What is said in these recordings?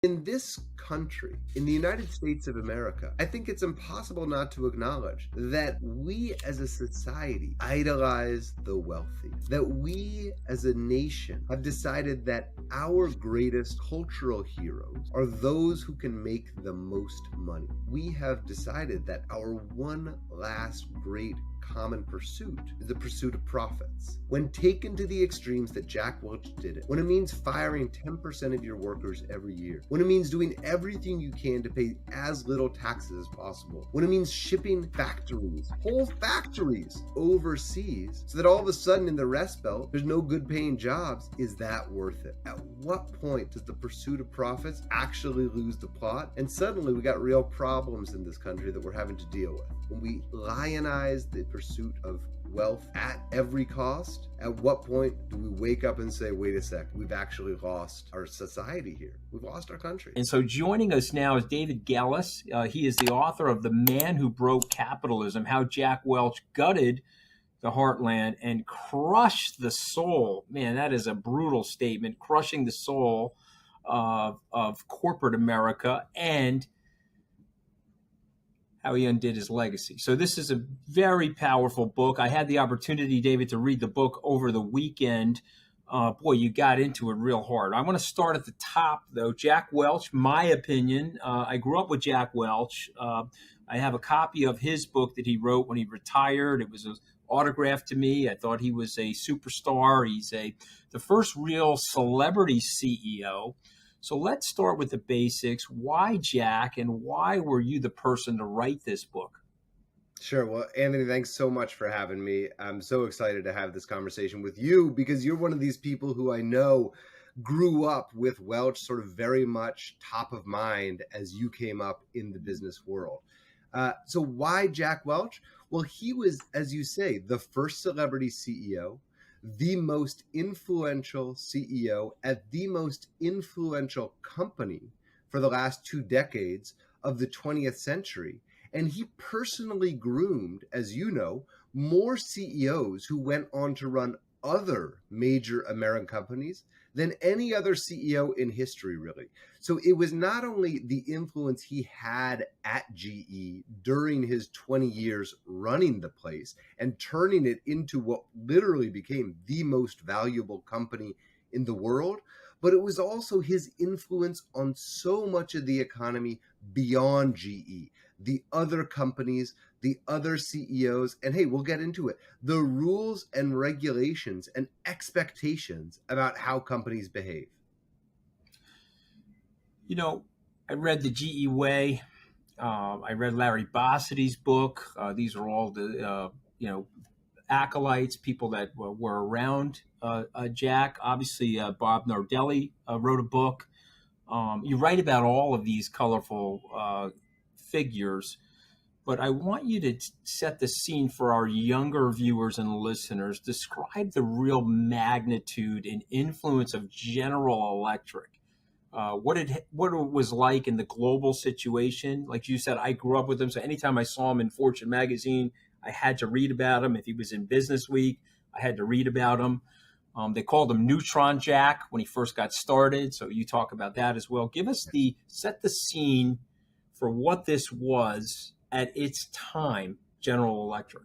In this country, in the United States of America, I think it's impossible not to acknowledge that we as a society idolize the wealthy, that we as a nation have decided that our greatest cultural heroes are those who can make the most money. We have decided that our one last great common pursuit is the pursuit of profits. When taken to the extremes that Jack Welch did it, when it means firing 10% of your workers every year, when it means doing everything you can to pay as little taxes as possible, when it means shipping factories, whole factories overseas, so that all of a sudden in the Rust Belt, there's no good paying jobs, is that worth it? At what point does the pursuit of profits actually lose the plot? And suddenly we got real problems in this country that we're having to deal with. When we lionize the pursuit of wealth at every cost, at what point do we wake up and say, wait a sec, we've actually lost our society here. We've lost our country. And so joining us now is David Gellis. He is the author of The Man Who Broke Capitalism, How Jack Welch Gutted the Heartland and Crushed the Soul. Man, that is a brutal statement, crushing the soul of corporate America and how he undid his legacy. So this is a very powerful book. I had the opportunity, David, to read the book over the weekend. Boy, you got into it real hard. I want to start at the top, though. Jack Welch, my opinion. I grew up with Jack Welch. I have a copy of his book that he wrote when he retired. It was autographed to me. I thought he was a superstar. He's the first real celebrity CEO. So let's start with the basics. Why Jack, and why were you the person to write this book? Sure. Well, Anthony, thanks so much for having me. I'm so excited to have this conversation with you because you're one of these people who I know grew up with Welch sort of very much top of mind as you came up in the business world. So why Jack Welch? Well, he was, as you say, the first celebrity CEO, the most influential CEO at the most influential company for the last 2 decades of the 20th century. And he personally groomed, as you know, more CEOs who went on to run other major American companies than any other CEO in history, really. So it was not only the influence he had at GE during his 20 years running the place and turning it into what literally became the most valuable company in the world, but it was also his influence on so much of the economy beyond GE, the other companies, the other CEOs, and hey, we'll get into it, the rules and regulations and expectations about how companies behave. You know, I read The GE Way. I read Larry Bossidy's book. These are all the, acolytes, people that were around Jack. Obviously, Bob Nardelli wrote a book. You write about all of these colorful figures, but I want you to set the scene for our younger viewers and listeners. Describe the real magnitude and influence of General Electric. What it was like in the global situation. Like you said, I grew up with him, so anytime I saw him in Fortune magazine, I had to read about him. If he was in Business Week, I had to read about him. They called him Neutron Jack when he first got started, so you talk about that as well. Set the scene for what this was at its time, General Electric.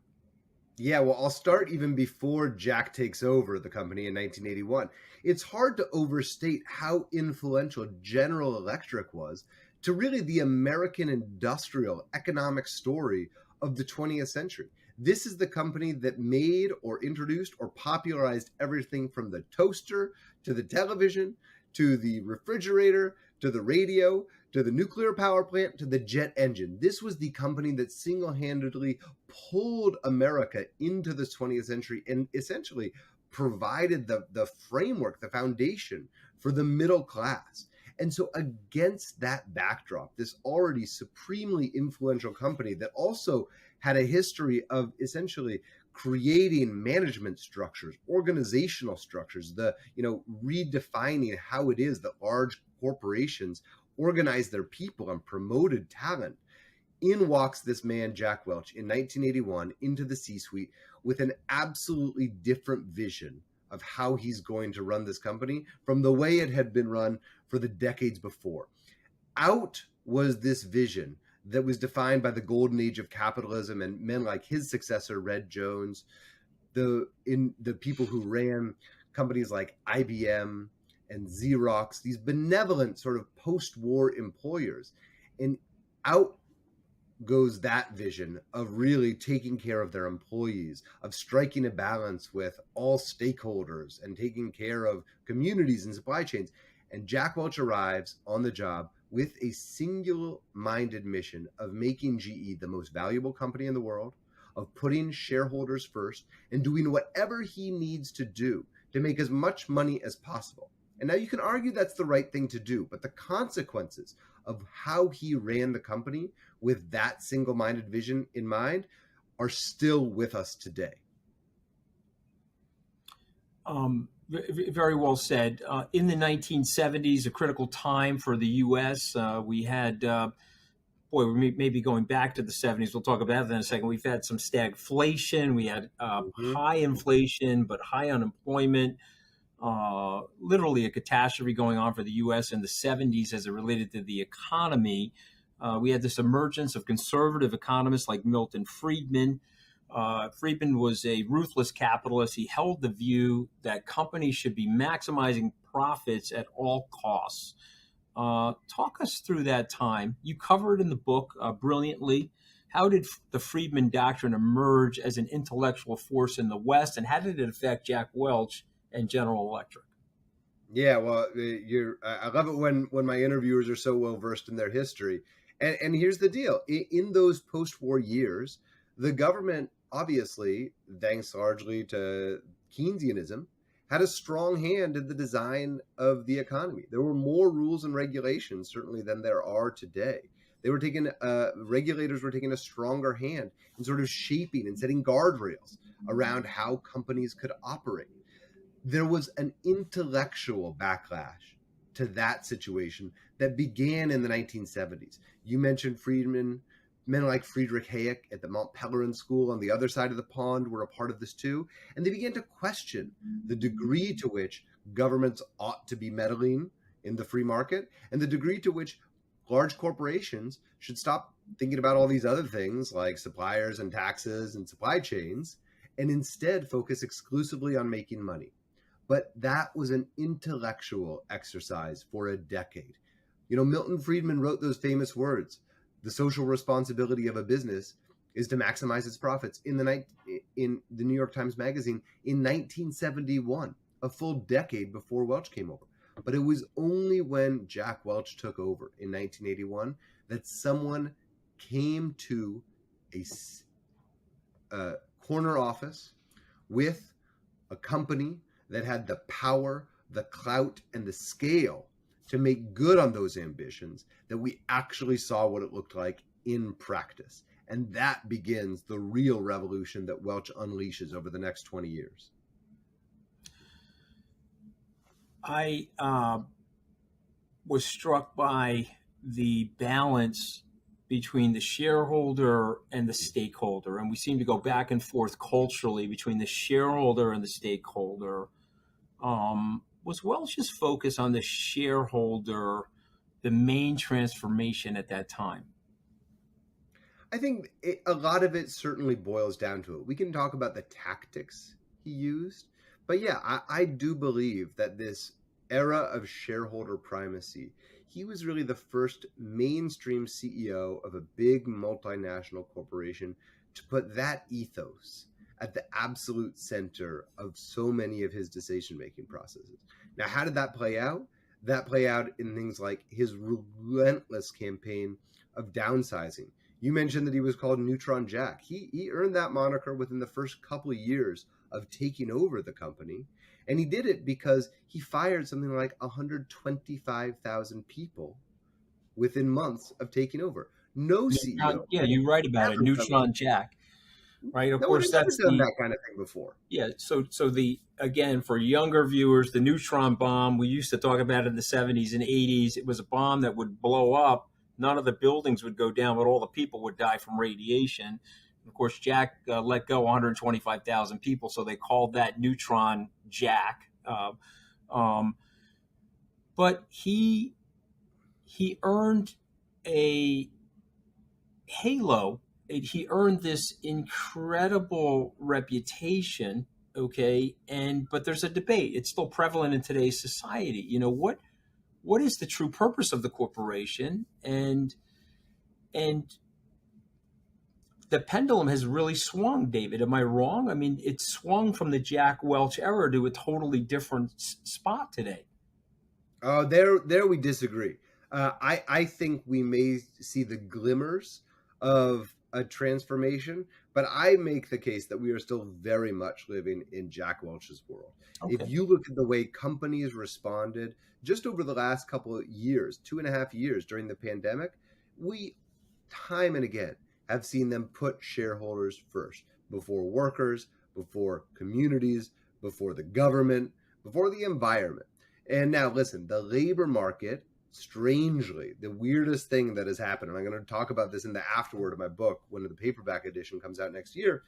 Yeah, well, I'll start even before Jack takes over the company in 1981. It's hard to overstate how influential General Electric was to really the American industrial economic story of the 20th century. This is the company that made or introduced or popularized everything from the toaster to the television to the refrigerator to the radio to the nuclear power plant to the jet engine. This was the company that single-handedly pulled America into the 20th century and essentially provided the framework, the foundation for the middle class. And so against that backdrop, this already supremely influential company that also had a history of essentially creating management structures, organizational structures, redefining how it is that large corporations organize their people and promoted talent. In walks this man, Jack Welch, in 1981 into the C-suite with an absolutely different vision of how he's going to run this company from the way it had been run for the decades before. Out was this vision that was defined by the golden age of capitalism and men like his successor, Red Jones, the people who ran companies like IBM and Xerox, these benevolent sort of post-war employers. And out goes that vision of really taking care of their employees, of striking a balance with all stakeholders and taking care of communities and supply chains. And Jack Welch arrives on the job with a single-minded mission of making GE the most valuable company in the world, of putting shareholders first, and doing whatever he needs to do to make as much money as possible. And now you can argue that's the right thing to do, but the consequences of how he ran the company with that single-minded vision in mind are still with us today. Very well said. In the 1970s, a critical time for the U.S., we had, we may be going back to the 70s. We'll talk about that in a second. We've had some stagflation. We had high inflation, but high unemployment. Literally a catastrophe going on for the U.S. in the 70s as it related to the economy. We had this emergence of conservative economists like Milton Friedman. Friedman was a ruthless capitalist. He held the view that companies should be maximizing profits at all costs. Talk us through that time. You cover it in the book brilliantly. How did the Friedman doctrine emerge as an intellectual force in the West, and how did it affect Jack Welch and General Electric? Yeah, well, I love it when my interviewers are so well versed in their history. And here's the deal: in those post-war years, the government, obviously, thanks largely to Keynesianism, had a strong hand in the design of the economy. There were more rules and regulations, certainly, than there are today. They were taking regulators were taking a stronger hand in sort of shaping and setting guardrails around how companies could operate. There was an intellectual backlash to that situation that began in the 1970s. You mentioned Friedman. Men like Friedrich Hayek at the Mont Pelerin School on the other side of the pond were a part of this too. And they began to question the degree to which governments ought to be meddling in the free market and the degree to which large corporations should stop thinking about all these other things like suppliers and taxes and supply chains and instead focus exclusively on making money. But that was an intellectual exercise for a decade. You know, Milton Friedman wrote those famous words: the social responsibility of a business is to maximize its profits, in the New York Times Magazine in 1971, a full decade before Welch came over. But it was only when Jack Welch took over in 1981 that someone came to a corner office with a company that had the power, the clout, and the scale to make good on those ambitions, that we actually saw what it looked like in practice. And that begins the real revolution that Welch unleashes over the next 20 years. I was struck by the balance between the shareholder and the stakeholder. And we seem to go back and forth culturally between the shareholder and the stakeholder. Was Welch's focus on the shareholder the main transformation at that time? I think a lot of it certainly boils down to it. We can talk about the tactics he used, but yeah, I do believe that this era of shareholder primacy, he was really the first mainstream CEO of a big multinational corporation to put that ethos at the absolute center of so many of his decision-making processes. Now, how did that play out? That played out in things like his relentless campaign of downsizing. You mentioned that he was called Neutron Jack. He earned that moniker within the first couple of years of taking over the company. And he did it because he fired something like 125,000 people within months of taking over. No CEO. Yeah, you write about it, Neutron Jack. Right, of No one course, had ever that's done that kind of thing before. yeah. So the again for younger viewers, the neutron bomb we used to talk about in the 70s and 80s. It was a bomb that would blow up. None of the buildings would go down, but all the people would die from radiation. Of course, Jack let go 125,000 people, so they called that Neutron Jack. But he he earned a halo. He earned this incredible reputation. Okay, and but there's a debate. It's still prevalent in today's society. What is the true purpose of the corporation? And the pendulum has really swung, David. Am I wrong? I mean, it swung from the Jack Welch era to a totally different spot today. There we disagree. I think we may see the glimmers of a transformation, but I make the case that we are still very much living in Jack Welch's world. If Okay. you look at the way companies responded just over the last couple of years, 2.5 years during the pandemic, we time and again have seen them put shareholders first, before workers, before communities, before the government, before the environment. And now, listen, the labor market, strangely, the weirdest thing that has happened, and I'm going to talk about this in the afterword of my book when the paperback edition comes out next year.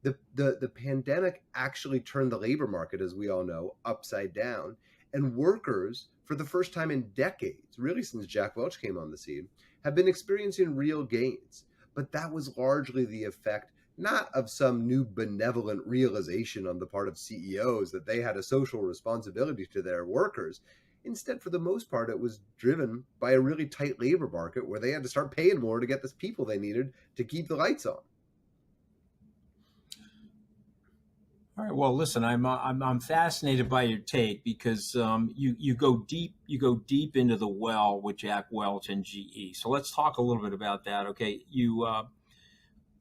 The pandemic actually turned the labor market, as we all know, upside down. And workers, for the first time in decades, really since Jack Welch came on the scene, have been experiencing real gains. But that was largely the effect not of some new benevolent realization on the part of CEOs that they had a social responsibility to their workers. Instead, for the most part, it was driven by a really tight labor market where they had to start paying more to get the people they needed to keep the lights on. All right. Well, listen, I'm fascinated by your take because you go deep into the well with Jack Welch and GE. So let's talk a little bit about that. Okay, you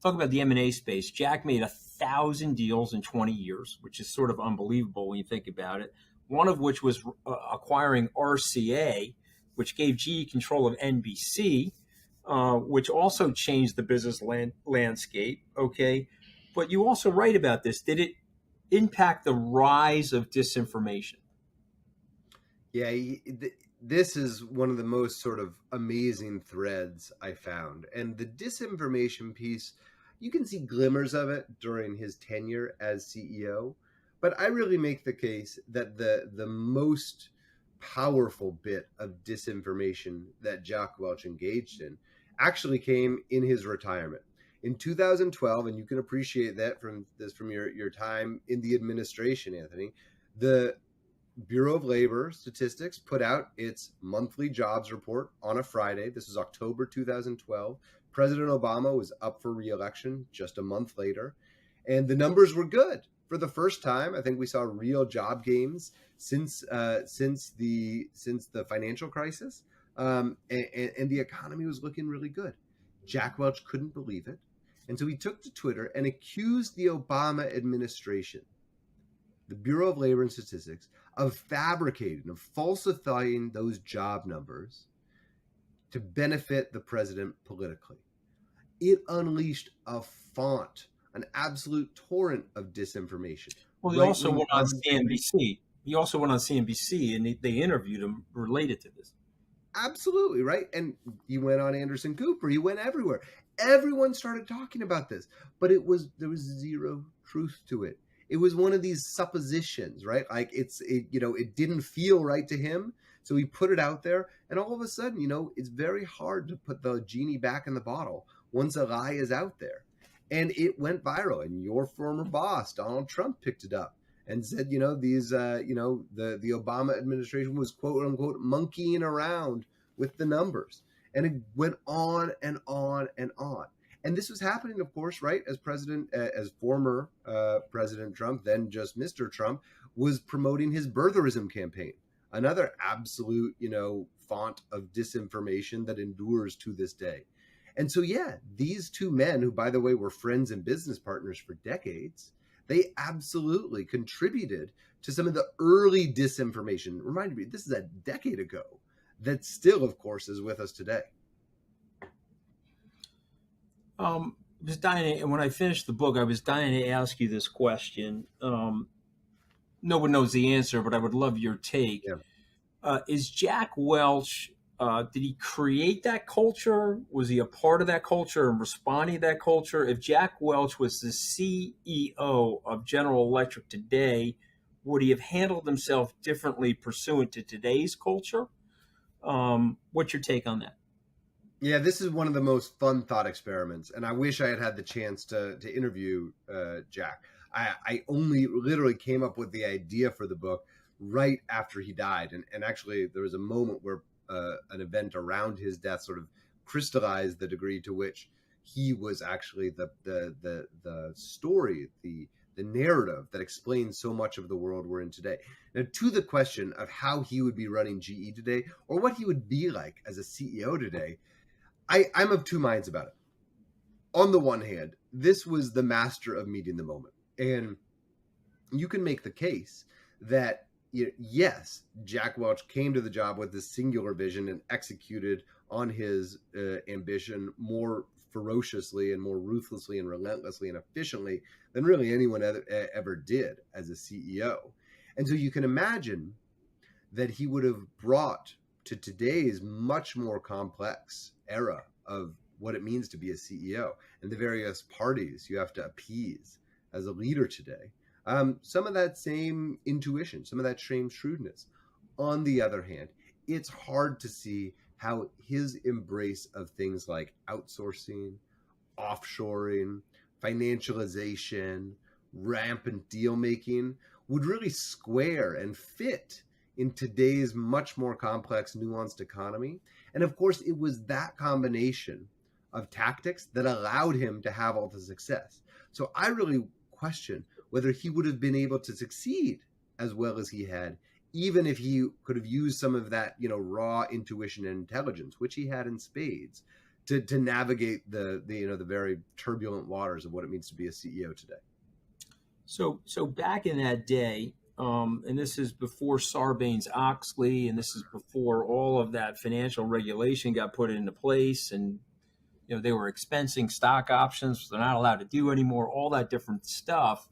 talk about the M&A space. Jack made 1,000 deals in 20 years, which is sort of unbelievable when you think about it. One of which was acquiring RCA, which gave GE control of NBC, which also changed the business landscape. Okay, but you also write about this. Did it impact the rise of disinformation? Yeah, this is one of the most sort of amazing threads I found. And the disinformation piece, you can see glimmers of it during his tenure as CEO. But I really make the case that the most powerful bit of disinformation that Jack Welch engaged in actually came in his retirement. In 2012, and you can appreciate that from your time in the administration, Anthony, the Bureau of Labor Statistics put out its monthly jobs report on a Friday. This was October 2012. President Obama was up for re-election just a month later, and the numbers were good. For the first time, I think we saw real job gains since the financial crisis, and the economy was looking really good. Jack Welch couldn't believe it, and so he took to Twitter and accused the Obama administration, the Bureau of Labor and Statistics, of fabricating, of falsifying those job numbers to benefit the president politically. It unleashed a font, an absolute torrent of disinformation. Well, he Right also wing went on commentary. CNBC. He also went on CNBC, and they interviewed him related to this. Absolutely, right? And he went on Anderson Cooper. He went everywhere. Everyone started talking about this, but there was zero truth to it. It was one of these suppositions, right? Like it didn't feel right to him, so he put it out there, and all of a sudden, it's very hard to put the genie back in the bottle once a lie is out there. And it went viral, and your former boss, Donald Trump, picked it up and said, the Obama administration was quote unquote monkeying around with the numbers. And it went on and on and on. And this was happening, of course, right, as former President Trump, then just Mr. Trump, was promoting his birtherism campaign, another absolute, font of disinformation that endures to this day. And so, yeah, these two men, who, by the way, were friends and business partners for decades, they absolutely contributed to some of the early disinformation. Reminded me, this is a decade ago, that still, of course, is with us today. Was dying when I finished the book. I was dying to ask you this question. No one knows the answer, but I would love your take. Yeah. Is Jack Welch? Did he create that culture? Was he a part of that culture and responding to that culture? If Jack Welch was the CEO of General Electric today, would he have handled himself differently pursuant to today's culture? What's your take on that? Yeah, this is one of the most fun thought experiments, and I wish I had had the chance to interview Jack. I only literally came up with the idea for the book right after he died, and actually there was a moment where an event around his death sort of crystallized the degree to which he was actually the story, the narrative that explains so much of the world we're in today. Now, to the question of how he would be running GE today, or what he would be like as a CEO today, I'm of two minds about it. On the one hand, this was the master of meeting the moment. And you can make the case that, yes, Jack Welch came to the job with this singular vision and executed on his ambition more ferociously and more ruthlessly and relentlessly and efficiently than really anyone ever did as a CEO. And so you can imagine that he would have brought to today's much more complex era of what it means to be a CEO and the various parties you have to appease as a leader today. Some of that same intuition, some of that same shrewdness. On the other hand, it's hard to see how his embrace of things like outsourcing, offshoring, financialization, rampant deal making would really square and fit in today's much more complex, nuanced economy. And of course, it was that combination of tactics that allowed him to have all the success. So I really question whether he would have been able to succeed as well as he had, even if he could have used some of that, raw intuition and intelligence, which he had in spades, to navigate the very turbulent waters of what it means to be a CEO today. So back in that day, and this is before Sarbanes-Oxley, and this is before all of that financial regulation got put into place, and they were expensing stock options they're not allowed to do anymore, all that different stuff.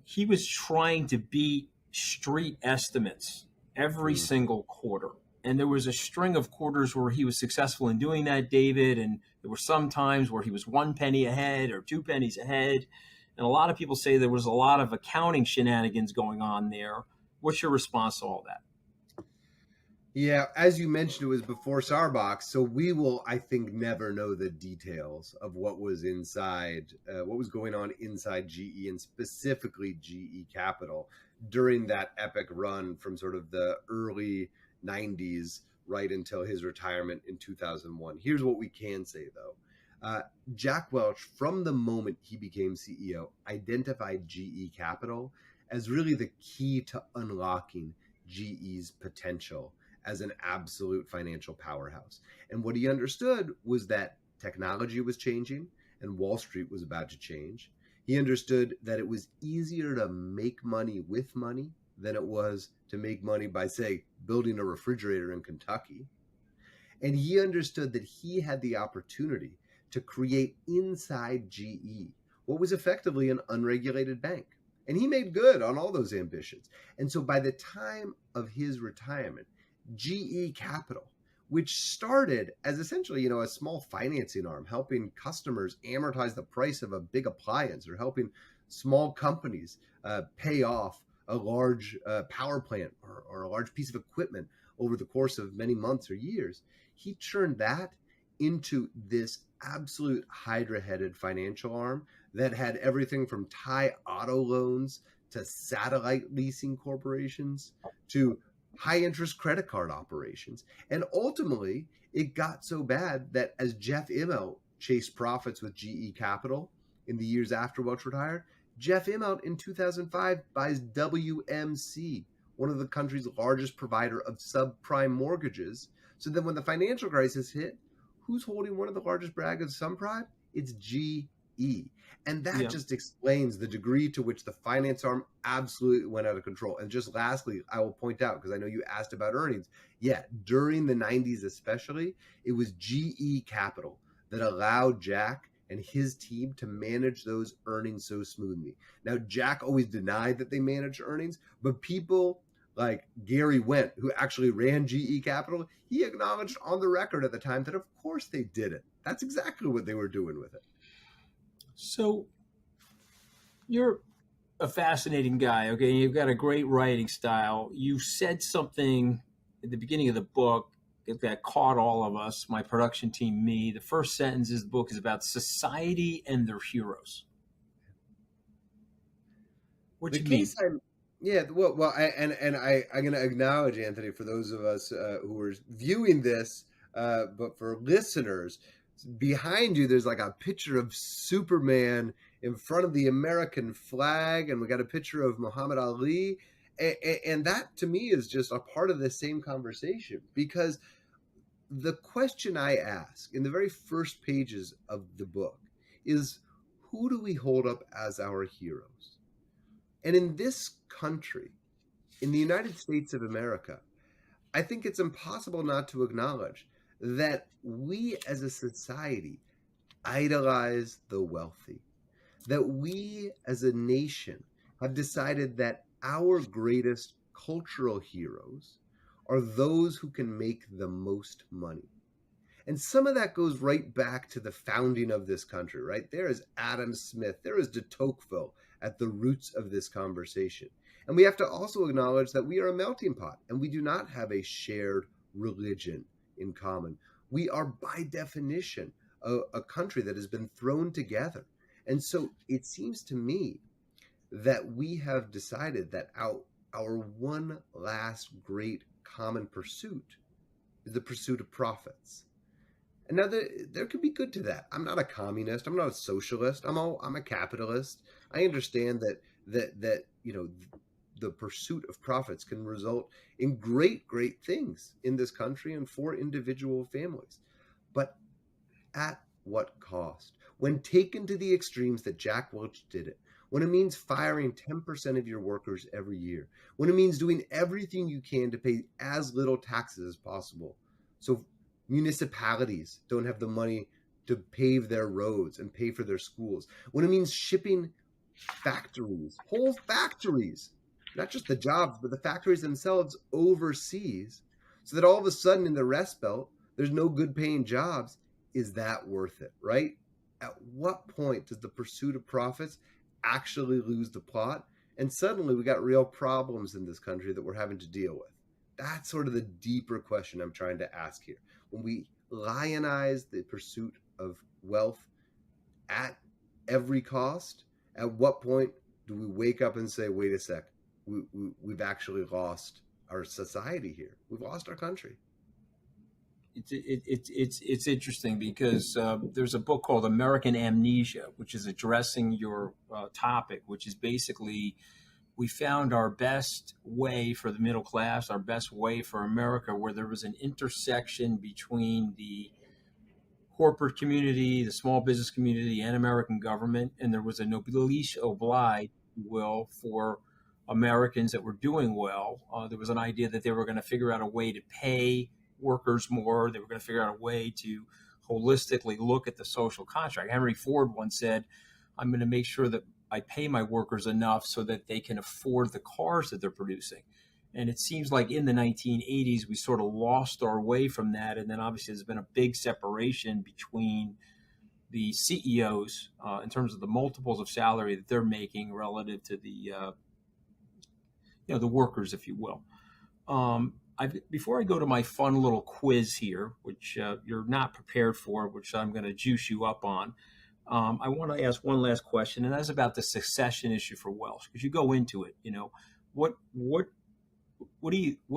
He was trying to beat street estimates every Mm. single quarter. And there was a string of quarters where he was successful in doing that, David. And there were some times where he was 1 penny ahead or 2 pennies ahead. And a lot of people say there was a lot of accounting shenanigans going on there. What's your response to all that? Yeah, as you mentioned, it was before Sarbox, so we will, I think, never know the details of what was inside, what was going on inside GE and specifically GE Capital during that epic run from sort of the early 90s right until his retirement in 2001. Here's what we can say, though. Jack Welch, from the moment he became CEO, identified GE Capital as really the key to unlocking GE's potential as an absolute financial powerhouse. And what he understood was that technology was changing and Wall Street was about to change. He understood that it was easier to make money with money than it was to make money by, say, building a refrigerator in Kentucky. And he understood that he had the opportunity to create inside GE what was effectively an unregulated bank. And he made good on all those ambitions. And so by the time of his retirement, GE Capital, which started as essentially, a small financing arm, helping customers amortize the price of a big appliance or helping small companies pay off a large power plant or a large piece of equipment over the course of many months or years, he turned that into this absolute hydra-headed financial arm that had everything from Thai auto loans to satellite leasing corporations to high interest credit card operations. And ultimately, it got so bad that as Jeff Immelt chased profits with GE Capital in the years after Welch retired, Jeff Immelt in 2005 buys WMC, one of the country's largest provider of subprime mortgages. So then when the financial crisis hit, who's holding one of the largest brackets of subprime? It's GE. And that Yeah. just explains the degree to which the finance arm absolutely went out of control. And just lastly, I will point out, because I know you asked about earnings. Yeah, during the 90s especially, it was GE Capital that allowed Jack and his team to manage those earnings so smoothly. Now, Jack always denied that they managed earnings, but people like Gary Wendt, who actually ran GE Capital, he acknowledged on the record at the time that of course they did it. That's exactly what they were doing with it. So you're a fascinating guy. Okay. You've got a great writing style. You said something at the beginning of the book that caught all of us, my production team, me. The first sentence of the book is about society and their heroes. What The you mean? case I'm Yeah, I'm going to acknowledge, Anthony, for those of us who are viewing this, but for listeners, behind you there's like a picture of Superman in front of the American flag, and we got a picture of Muhammad Ali, and that to me is just a part of the same conversation, because the question I ask in the very first pages of the book is, who do we hold up as our heroes? And in this country, in the United States of America, I think it's impossible not to acknowledge that we as a society idolize the wealthy, that we as a nation have decided that our greatest cultural heroes are those who can make the most money. And some of that goes right back to the founding of this country, right? There is Adam Smith, there is de Tocqueville at the roots of this conversation. And we have to also acknowledge that we are a melting pot and we do not have a shared religion in common. We are, by definition, a country that has been thrown together. And so it seems to me that we have decided that our one last great common pursuit is the pursuit of profits. And now there could be good to that. I'm not a communist. I'm not a socialist. I'm a capitalist. I understand that the pursuit of profits can result in great things in this country and for individual families. But at what cost? When taken to the extremes that Jack Welch did it, when it means firing 10% of your workers every year, when it means doing everything you can to pay as little taxes as possible, so municipalities don't have the money to pave their roads and pay for their schools, when it means shipping factories, whole factories, not just the jobs, but the factories themselves overseas, so that all of a sudden in the Rust Belt, there's no good paying jobs. Is that worth it, right? At what point does the pursuit of profits actually lose the plot? And suddenly we got real problems in this country that we're having to deal with. That's sort of the deeper question I'm trying to ask here. When we lionize the pursuit of wealth at every cost, at what point do we wake up and say, wait a sec, we've actually lost our society here? We've lost our country. It's interesting because there's a book called American Amnesia, which is addressing your topic, which is basically we found our best way for the middle class, our best way for America, where there was an intersection between the corporate community, the small business community, and American government, and there was a noblesse oblige, if you will, for Americans that were doing well. There was an idea that they were going to figure out a way to pay workers more. They were going to figure out a way to holistically look at the social contract. Henry Ford once said, "I'm going to make sure that I pay my workers enough so that they can afford the cars that they're producing." And it seems like in the 1980s, we sort of lost our way from that. And then obviously there's been a big separation between the CEOs in terms of the multiples of salary that they're making relative to the workers, if you will. Before I go to my fun little quiz here, which you're not prepared for, which I'm going to juice you up on, I want to ask one last question, and that's about the succession issue for Welsh, because you go into it. What do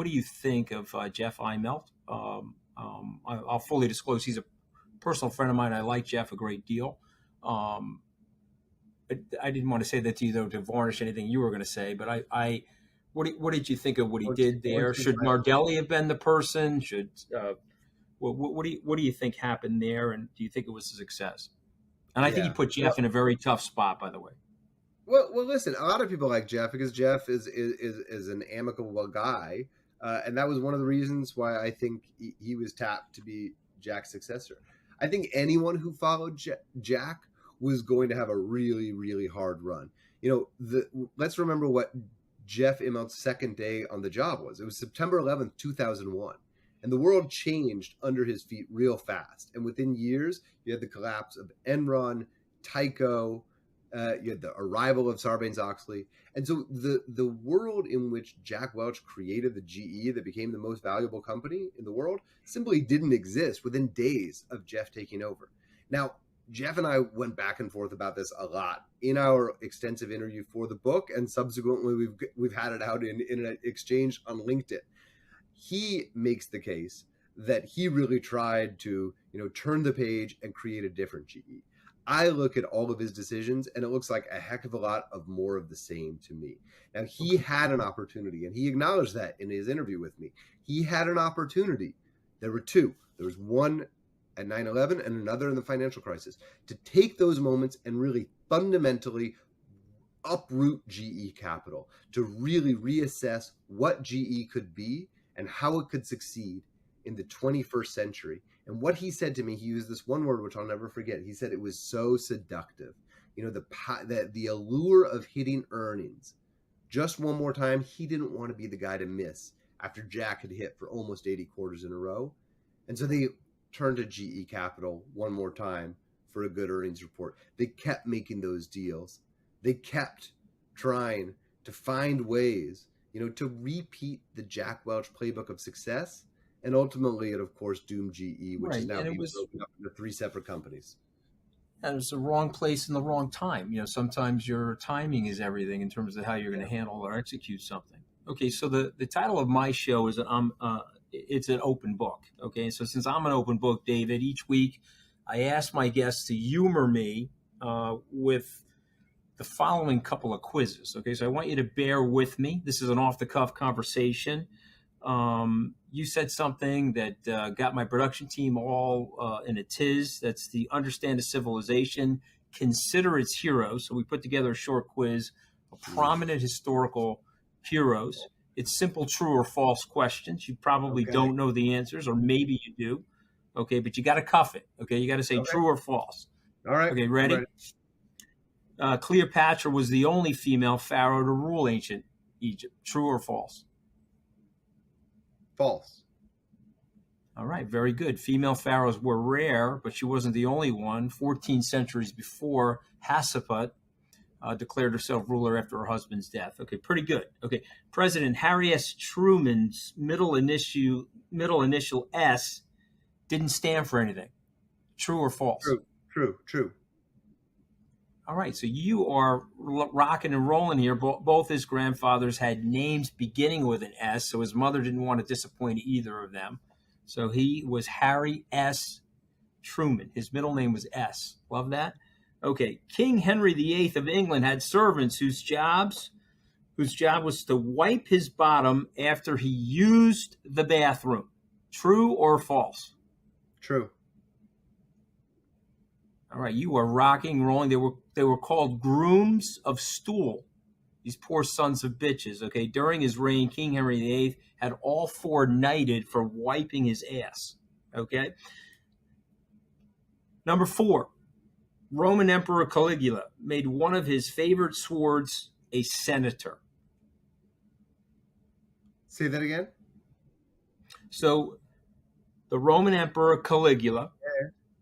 you think of Jeff Immelt? I'll fully disclose he's a personal friend of mine. I like Jeff a great deal. Um, I didn't want to say that to you though to varnish anything you were going to say, but what did you think of what he did there? Should Nardelli have been the person? What do you think happened there? And do you think it was a success? And I think he Yeah. put Jeff in a very tough spot, by the way. Well, listen. A lot of people like Jeff because Jeff is an amicable guy, and that was one of the reasons why I think he was tapped to be Jack's successor. I think anyone who followed Jack was going to have a really hard run. Let's remember what Jeff Immelt's second day on the job was. It was September 11th, 2001. And the world changed under his feet real fast. And within years, you had the collapse of Enron, Tyco, You had the arrival of Sarbanes-Oxley. And so the world in which Jack Welch created the GE that became the most valuable company in the world simply didn't exist within days of Jeff taking over. Now, Jeff and I went back and forth about this a lot in our extensive interview for the book, and subsequently we've had it out in an exchange on LinkedIn. He makes the case that he really tried to, turn the page and create a different GE. I look at all of his decisions and it looks like a heck of a lot of more of the same to me. Now, he had an opportunity, and he acknowledged that in his interview with me. He had an opportunity. There were two. There was one at 9/11 and another in the financial crisis, to take those moments and really fundamentally uproot GE Capital, to really reassess what GE could be and how it could succeed in the 21st century. And what he said to me, he used this one word which I'll never forget. He said it was so seductive. The allure of hitting earnings just one more time. He didn't want to be the guy to miss after Jack had hit for almost 80 quarters in a row. And so they turned to GE Capital one more time for a good earnings report. They kept making those deals. They kept trying to find ways, to repeat the Jack Welch playbook of success. And ultimately, it, of course, doomed GE, which is now being broken up into 3 separate companies. And it's the wrong place in the wrong time. Sometimes your timing is everything in terms of how you're going to handle or execute something. Okay, so the title of my show is it's an open book. Okay, so since I'm an open book, David, each week I ask my guests to humor me with the following couple of quizzes. Okay, so I want you to bear with me. This is an off-the-cuff conversation. You said something that got my production team all in a tiz. That's the understand a civilization, consider its heroes. So we put together a short quiz of prominent historical heroes. It's simple true or false questions. You probably don't know the answers, or maybe you do. Okay, but you got to cuff it. Okay, you got to say true or false. All right. Okay, ready? Cleopatra was the only female pharaoh to rule ancient Egypt. True or false? False. All right, very good. Female pharaohs were rare, but she wasn't the only one. 14 centuries before, Hatshepsut declared herself ruler after her husband's death. Okay, pretty good. Okay, President Harry S. Truman's middle initial S didn't stand for anything. True or false? True. All right, so you are rocking and rolling here. Both his grandfathers had names beginning with an S, so his mother didn't want to disappoint either of them. So he was Harry S. Truman. His middle name was S. Love that? Okay, King Henry VIII of England had servants whose job was to wipe his bottom after he used the bathroom. True or false? True. All right, you are rocking, rolling. They were called grooms of stool. These poor sons of bitches. Okay, during his reign, King Henry VIII had all 4 knighted for wiping his ass. Okay. Number 4, Roman Emperor Caligula made one of his favorite swords a senator. Say that again. So, the Roman Emperor Caligula.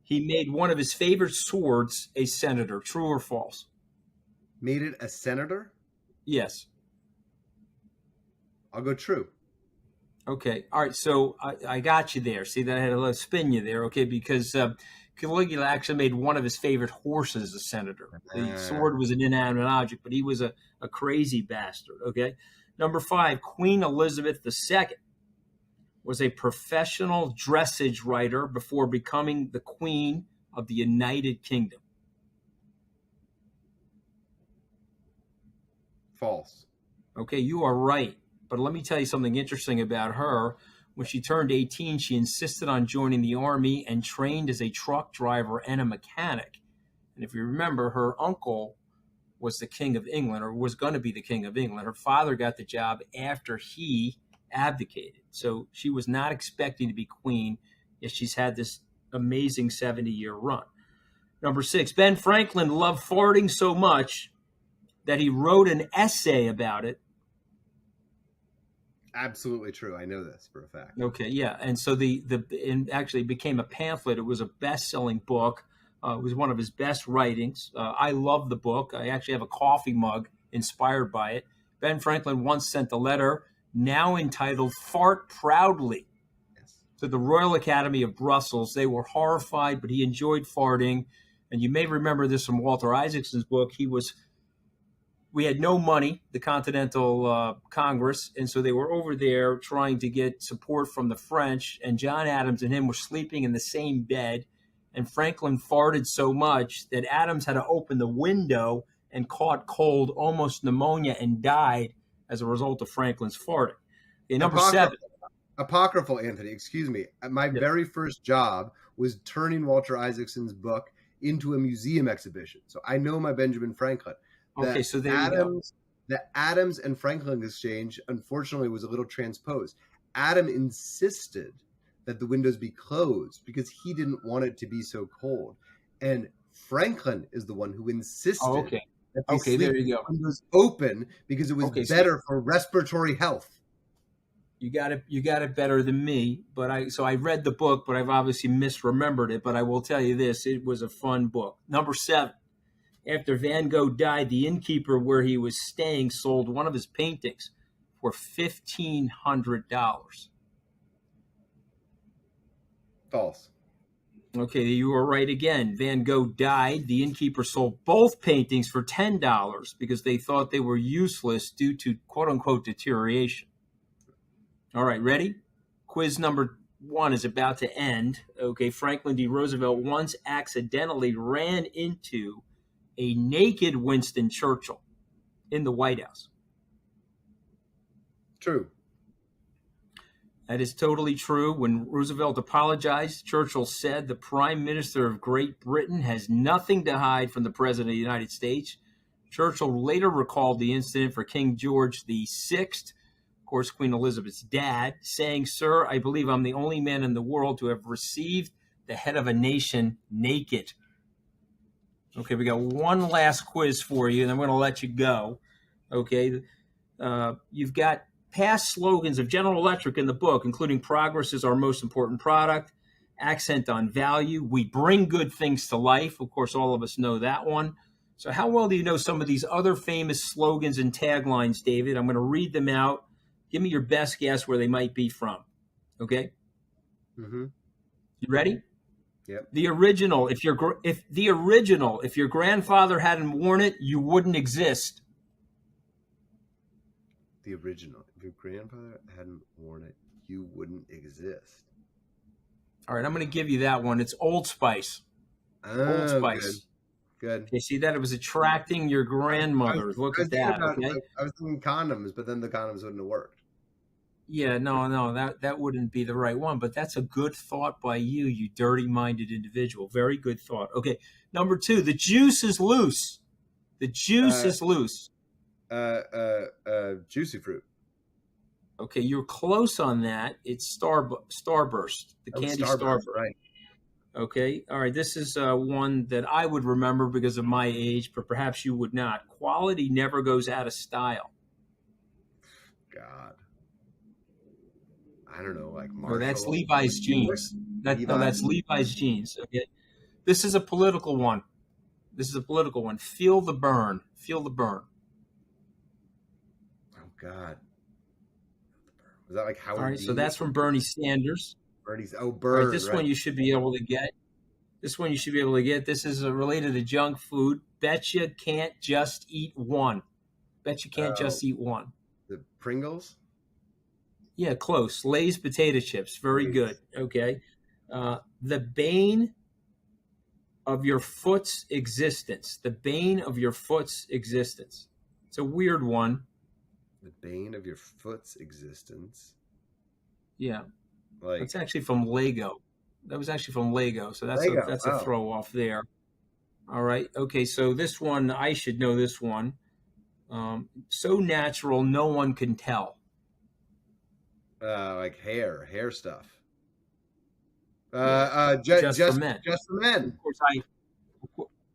He made one of his favorite swords a senator. True or false? Made it a senator? Yes. I'll go true. Okay. All right. So I got you there. See, that I had to spin you there. Okay. Because Caligula actually made one of his favorite horses a senator. The sword was an inanimate object, but he was a crazy bastard. Okay. Number 5, Queen Elizabeth II was a professional dressage writer before becoming the Queen of the United Kingdom. False. Okay, you are right. But let me tell you something interesting about her. When she turned 18, she insisted on joining the army and trained as a truck driver and a mechanic. And if you remember, her uncle was the King of England, or was going to be the King of England. Her father got the job after he abdicated. So she was not expecting to be queen, yet she's had this amazing 70-year run. Number 6, Ben Franklin loved farting so much that he wrote an essay about it. Absolutely true. I know this for a fact. Okay, yeah. And so and actually became a pamphlet. It was a best-selling book. It was one of his best writings. I love the book. I actually have a coffee mug inspired by it. Ben Franklin once sent a letter, now entitled Fart Proudly, Yes. to the Royal Academy of Brussels. They were horrified, but he enjoyed farting. And you may remember this from Walter Isaacson's book. We had no money, the Continental Congress, and so they were over there trying to get support from the French, and John Adams and him were sleeping in the same bed, and Franklin farted so much that Adams had to open the window and caught cold, almost pneumonia, and died as a result of Franklin's farting. Okay, number Apocryphal, 7. apocryphal, Anthony. Excuse me. My Yeah. very first job was turning Walter Isaacson's book into a museum exhibition. So I know my Benjamin Franklin. Okay, The so there you go. Adams and Franklin exchange, unfortunately, was a little transposed. Adam insisted that the windows be closed because he didn't want it to be so cold, and Franklin is the one who Oh, insisted okay. that they Okay, sleep there with you the go. windows open because it was Okay, so better for respiratory health. you got it better than me, but I read the book, but I've obviously misremembered it. But I will tell you this: it was a fun book. Number 7. After Van Gogh died, the innkeeper where he was staying sold one of his paintings for $1,500. False. Okay, you were right again. Van Gogh died. The innkeeper sold both paintings for $10 because they thought they were useless due to quote unquote deterioration. All right, ready? Quiz number 1 is about to end. Okay, Franklin D. Roosevelt once accidentally ran into a naked Winston Churchill in the White House. True. That is totally true. When Roosevelt apologized, Churchill said the Prime Minister of Great Britain has nothing to hide from the President of the United States. Churchill later recalled the incident for King George VI, of course, Queen Elizabeth's dad, saying, "Sir, I believe I'm the only man in the world to have received the head of a nation naked." Okay, we got one last quiz for you, and I'm going to let you go. Okay, you've got past slogans of General Electric in the book, including "Progress is our most important product," "Accent on value," "We bring good things to life." Of course, all of us know that one. So how well do you know some of these other famous slogans and taglines, David? I'm going to read them out. Give me your best guess where they might be from. Okay, Mm-hmm. you ready? Yep. The original, if your grandfather hadn't worn it, you wouldn't exist. The original. If your grandfather hadn't worn it, you wouldn't exist. All right, I'm going to give you that one. It's Old Spice. Old Oh, Spice. good. You see that? It was attracting your grandmother. Look I was at thinking that, about, okay? I was thinking condoms, but then the condoms wouldn't have worked. Yeah, no, that wouldn't be the right one, but that's a good thought by you, you dirty-minded individual. Very good thought. Okay, number 2, the juice is loose. The juice Uh, is loose. Juicy fruit. Okay, you're close on that. It's Starburst, the Oh, candy Starburst, Starburst. right? Okay, all right. This is one that I would remember because of my age, but perhaps you would not. Quality never goes out of style. God, I don't know, like Oh, that's Marshall. Levi's jeans. That's Levi's jeans. Okay, this is a political one. Feel the burn. Feel the burn. Oh God, was that like All Howard right, so Dean? that's from Bernie Sanders. Bernie's. Oh, All right, burn. this Right. one you should be able to get. This is related to junk food. Bet you can't just eat one. The Pringles. Yeah, close. Lay's potato chips. Very Lay's. good. Okay. The bane of your foot's existence. The bane of your foot's existence. It's a weird one. The bane of your foot's existence. Yeah. Like That's actually from Lego. That was actually from Lego. So that's Lego. a Oh. throw off there. All right. Okay. So this one, I should know this one. So natural, no one can tell. Like hair stuff. Just for men. Just for men.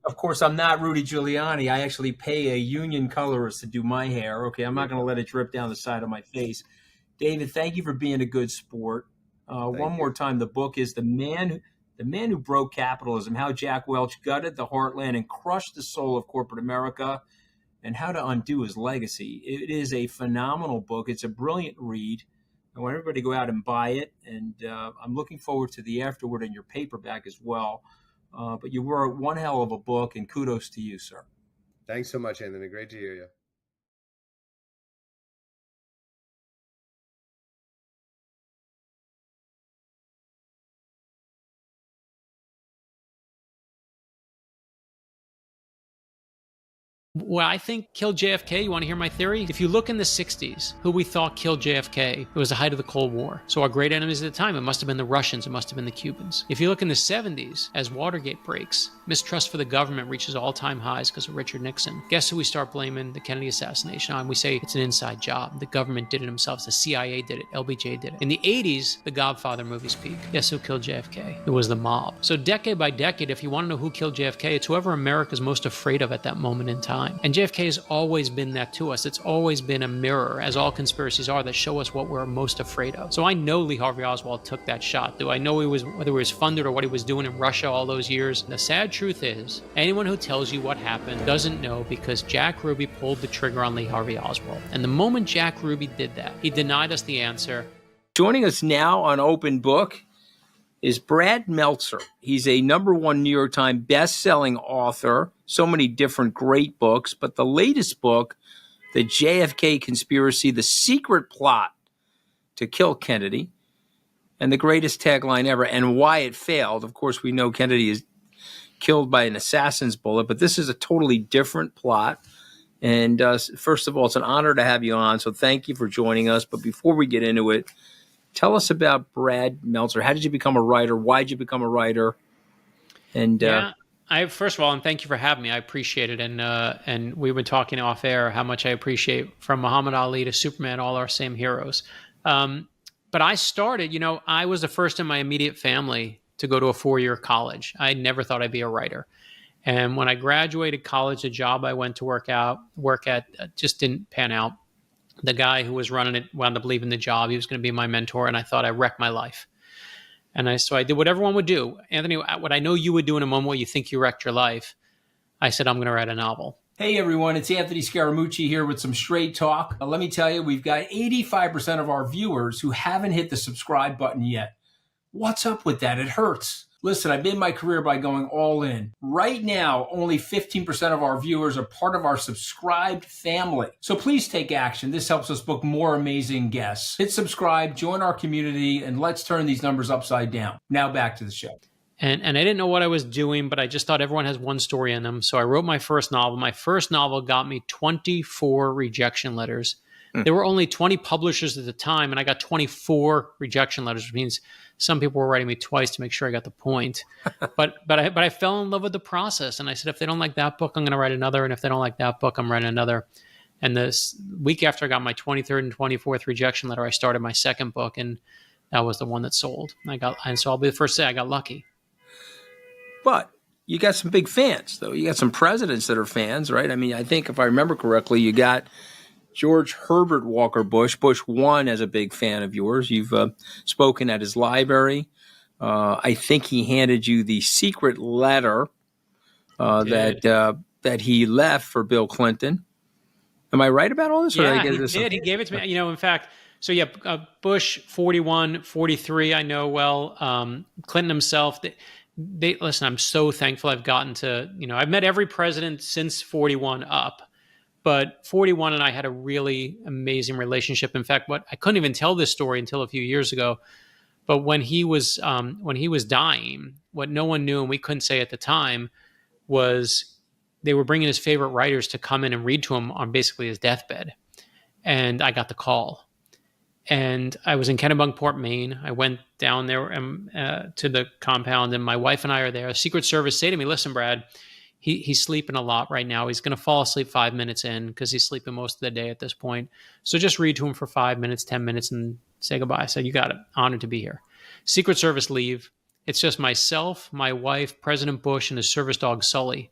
Of course, I'm not Rudy Giuliani. I actually pay a union colorist to do my hair. Okay, I'm not going to let it drip down the side of my face. David, thank you for being a good sport. One more time, the book is The The Man Who Broke Capitalism, How Jack Welch Gutted the Heartland and Crushed the Soul of Corporate America, and How to Undo His Legacy. It is a phenomenal book. It's a brilliant read. I want everybody to go out and buy it, and I'm looking forward to the afterword in your paperback as well. But you wrote one hell of a book, and kudos to you, sir. Thanks so much, Anthony. Great to hear you. What I think killed JFK, you want to hear my theory? If you look in the 60s, who we thought killed JFK, it was the height of the Cold War. So our great enemies at the time, it must have been the Russians, it must have been the Cubans. If you look in the 70s, as Watergate breaks, mistrust for the government reaches all-time highs because of Richard Nixon. Guess who we start blaming the Kennedy assassination on? We say it's an inside job. The government did it themselves. The CIA did it. LBJ did it. In the 80s, the Godfather movies peak. Guess who killed JFK? It was the mob. So decade by decade, if you want to know who killed JFK, it's whoever America's most afraid of at that moment in time. And JFK has always been that to us. It's always been a mirror, as all conspiracies are, that show us what we're most afraid of. So I know Lee Harvey Oswald took that shot. Do I know whether he was funded or what he was doing in Russia all those years? The sad truth is, anyone who tells you what happened doesn't know, because Jack Ruby pulled the trigger on Lee Harvey Oswald. And the moment Jack Ruby did that, he denied us the answer. Joining us now on Open Book is Brad Meltzer. He's a #1 New York Times best-selling author, so many different great books, but the latest book, The JFK Conspiracy, The Secret Plot to Kill Kennedy, and the greatest tagline ever, and why it failed. Of course, we know Kennedy is killed by an assassin's bullet, but this is a totally different plot. And first of all, it's an honor to have you on, so thank you for joining us. But before we get into it, tell us about Brad Meltzer. How did you become a writer? Why did you become a writer? And First of all, and thank you for having me. I appreciate it. And we were talking off air how much I appreciate, from Muhammad Ali to Superman, all our same heroes. But I started, I was the first in my immediate family to go to a 4-year college. I never thought I'd be a writer. And when I graduated college, the job I went to work at just didn't pan out. The guy who was running it wound up leaving the job. He was going to be my mentor, and I thought I wrecked my life. So I did what everyone would do. Anthony, what I know you would do in a moment where you think you wrecked your life, I said, I'm going to write a novel. Hey everyone, it's Anthony Scaramucci here with some straight talk. Let me tell you, we've got 85% of our viewers who haven't hit the subscribe button yet. What's up with that? It hurts. Listen, I made my career by going all in. Right now, only 15% of our viewers are part of our subscribed family. So please take action. This helps us book more amazing guests. Hit subscribe, join our community, and let's turn these numbers upside down. Now back to the show. And I didn't know what I was doing, but I just thought everyone has one story in them. So I wrote my first novel. My first novel got me 24 rejection letters. There were only 20 publishers at the time, and I got 24 rejection letters, which means some people were writing me twice to make sure I got the point. But I fell in love with the process, and I said, if they don't like that book, I'm going to write another, and if they don't like that book, I'm writing another. And this week after I got my 23rd and 24th rejection letter, I started my second book, and that was the one that sold. And so I'll be the first to say I got lucky. But you got some big fans, though. You got some presidents that are fans, right? I mean, I think if I remember correctly, you got George Herbert Walker Bush. Bush 1 as a big fan of yours. You've spoken at his library. I think he handed you the secret letter that he left for Bill Clinton. Am I right about all this? Yeah, he did. He gave it to me. In fact, so yeah, Bush 41, 43, I know well. Clinton himself, they listen, I'm so thankful I've gotten to, I've met every president since 41 up. But 41 and I had a really amazing relationship. In fact, I couldn't even tell this story until a few years ago. But when he was dying, what no one knew and we couldn't say at the time was they were bringing his favorite writers to come in and read to him on basically his deathbed. And I got the call. And I was in Kennebunkport, Maine. I went down there to the compound, and my wife and I are there. The Secret Service say to me, listen, Brad, he's sleeping a lot right now. He's going to fall asleep 5 minutes in because he's sleeping most of the day at this point. So just read to him for 5 minutes, 10 minutes, and say goodbye. I said, you got it. Honored to be here. Secret Service leave. It's just myself, my wife, President Bush, and his service dog, Sully.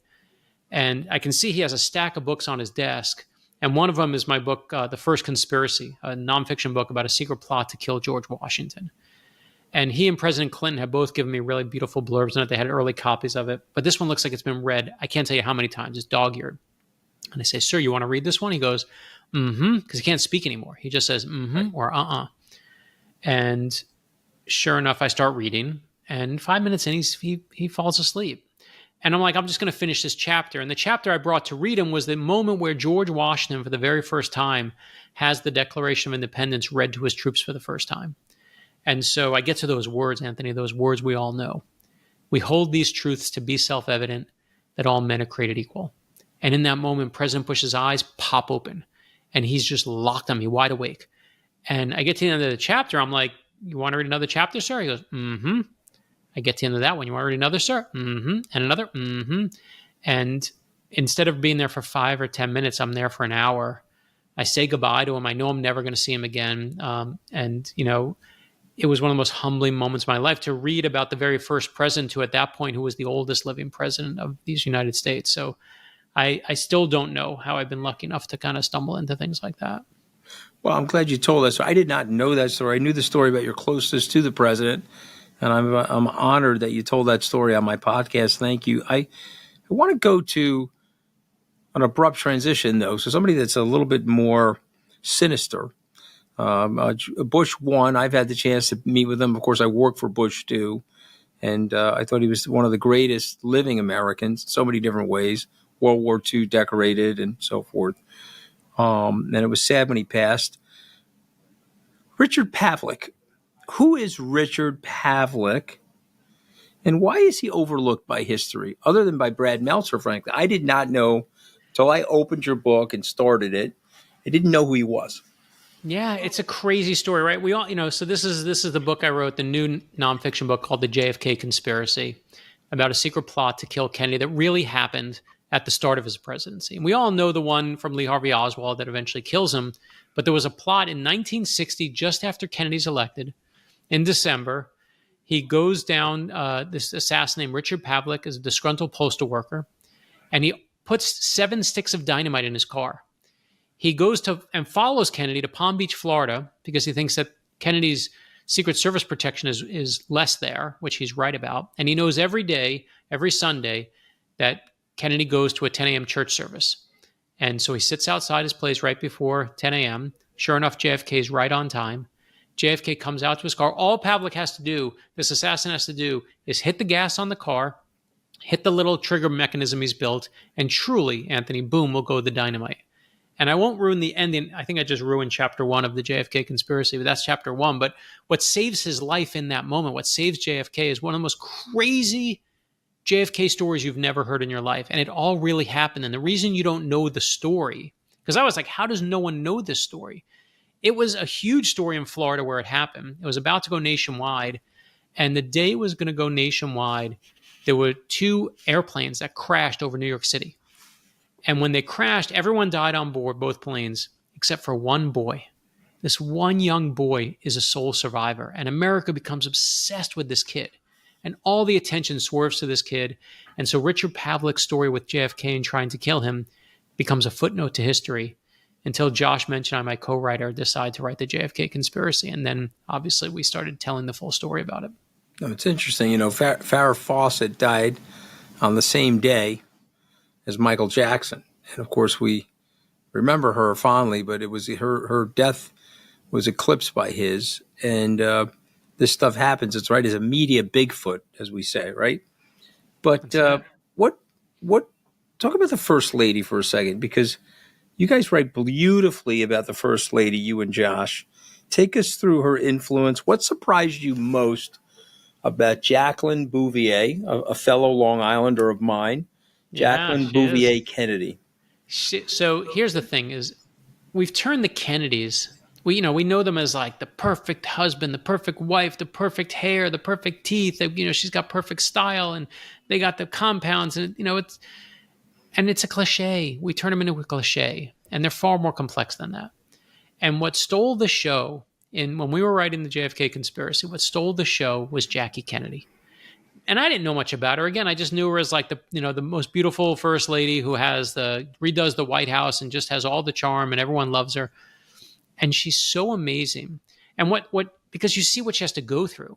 And I can see he has a stack of books on his desk. And one of them is my book, The First Conspiracy, a nonfiction book about a secret plot to kill George Washington. And he and President Clinton have both given me really beautiful blurbs in it. They had early copies of it. But this one looks like it's been read. I can't tell you how many times. It's dog-eared. And I say, sir, you want to read this one? He goes, mm-hmm, because he can't speak anymore. He just says, mm-hmm, or uh-uh. And sure enough, I start reading. And 5 minutes in, he falls asleep. And I'm like, I'm just going to finish this chapter. And the chapter I brought to read him was the moment where George Washington, for the very first time, has the Declaration of Independence read to his troops for the first time. And so I get to those words, Anthony, those words we all know. We hold these truths to be self-evident, that all men are created equal. And in that moment, President Bush's eyes pop open, and he's just locked on me, wide awake. And I get to the end of the chapter. I'm like, you want to read another chapter, sir? He goes, mm-hmm. I get to the end of that one. You want to read another, sir? Mm-hmm. And another? Mm-hmm. And instead of being there for 5 or 10 minutes, I'm there for an hour. I say goodbye to him. I know I'm never going to see him again. And, you know, it was one of the most humbling moments of my life to read about the very first president who at that point, who was the oldest living president of these United States. So I still don't know how I've been lucky enough to kind of stumble into things like that. Well, I'm glad you told us. So I did not know that story. I knew the story about your closest to the president, and I'm honored that you told that story on my podcast. Thank you. I want to go to an abrupt transition, though. So somebody that's a little bit more sinister. Bush 1, I've had the chance to meet with him. Of course, I worked for Bush 2, and I thought he was one of the greatest living Americans in so many different ways. World War II decorated and so forth. And it was sad when he passed. Richard Pavlik. Who is Richard Pavlik? And why is he overlooked by history, other than by Brad Meltzer, frankly? I did not know until I opened your book and started it. I didn't know who he was. Yeah, it's a crazy story, right? We all, you know, so this is the book I wrote, the new nonfiction book called The JFK Conspiracy, about a secret plot to kill Kennedy that really happened at the start of his presidency. And we all know the one from Lee Harvey Oswald that eventually kills him, but there was a plot in 1960, just after Kennedy's elected, in December. He goes down, this assassin named Richard Pavlik is a disgruntled postal worker, and he puts 7 sticks of dynamite in his car. He goes to and follows Kennedy to Palm Beach, Florida, because he thinks that Kennedy's Secret Service protection is less there, which he's right about. And he knows every day, every Sunday, that Kennedy goes to a 10 a.m. church service. And so he sits outside his place right before 10 a.m. Sure enough, JFK is right on time. JFK comes out to his car. All Pavlik has to do, this assassin has to do, is hit the gas on the car, hit the little trigger mechanism he's built, and truly, Anthony, boom, will go the dynamite. And I won't ruin the ending. I think I just ruined chapter 1 of the JFK conspiracy, but that's chapter 1. But what saves his life in that moment, what saves JFK, is one of the most crazy JFK stories you've never heard in your life. And it all really happened. And the reason you don't know the story, because I was like, how does no one know this story? It was a huge story in Florida where it happened. It was about to go nationwide. And the day it was going to go nationwide, there were 2 airplanes that crashed over New York City. And when they crashed, everyone died on board, both planes, except for one boy. This one young boy is a sole survivor. And America becomes obsessed with this kid. And all the attention swerves to this kid. And so Richard Pavlik's story with JFK and trying to kill him becomes a footnote to history until Josh mentioned I, my co-writer, decided to write the JFK conspiracy. And then obviously we started telling the full story about it. No, it's interesting. You know, Farrah Fawcett died on the same day as Michael Jackson. And of course we remember her fondly, but it was her death was eclipsed by his. And this stuff happens. It's right as a media Bigfoot, as we say, right? But what talk about the First Lady for a second, because you guys write beautifully about the First Lady, you and Josh. Take us through her influence. What surprised you most about Jacqueline Bouvier, a fellow Long Islander of mine, Jacqueline Bouvier Kennedy? So here's the thing: is we've turned the Kennedys. We know them as like the perfect husband, the perfect wife, the perfect hair, the perfect teeth. She's got perfect style, and they got the compounds, and it's a cliche. We turn them into a cliche, and they're far more complex than that. And what stole the show when we were writing the JFK conspiracy, what stole the show was Jackie Kennedy. And I didn't know much about her. Again, I just knew her as like the most beautiful first lady who redoes the White House and just has all the charm and everyone loves her. And she's so amazing. And because you see what she has to go through.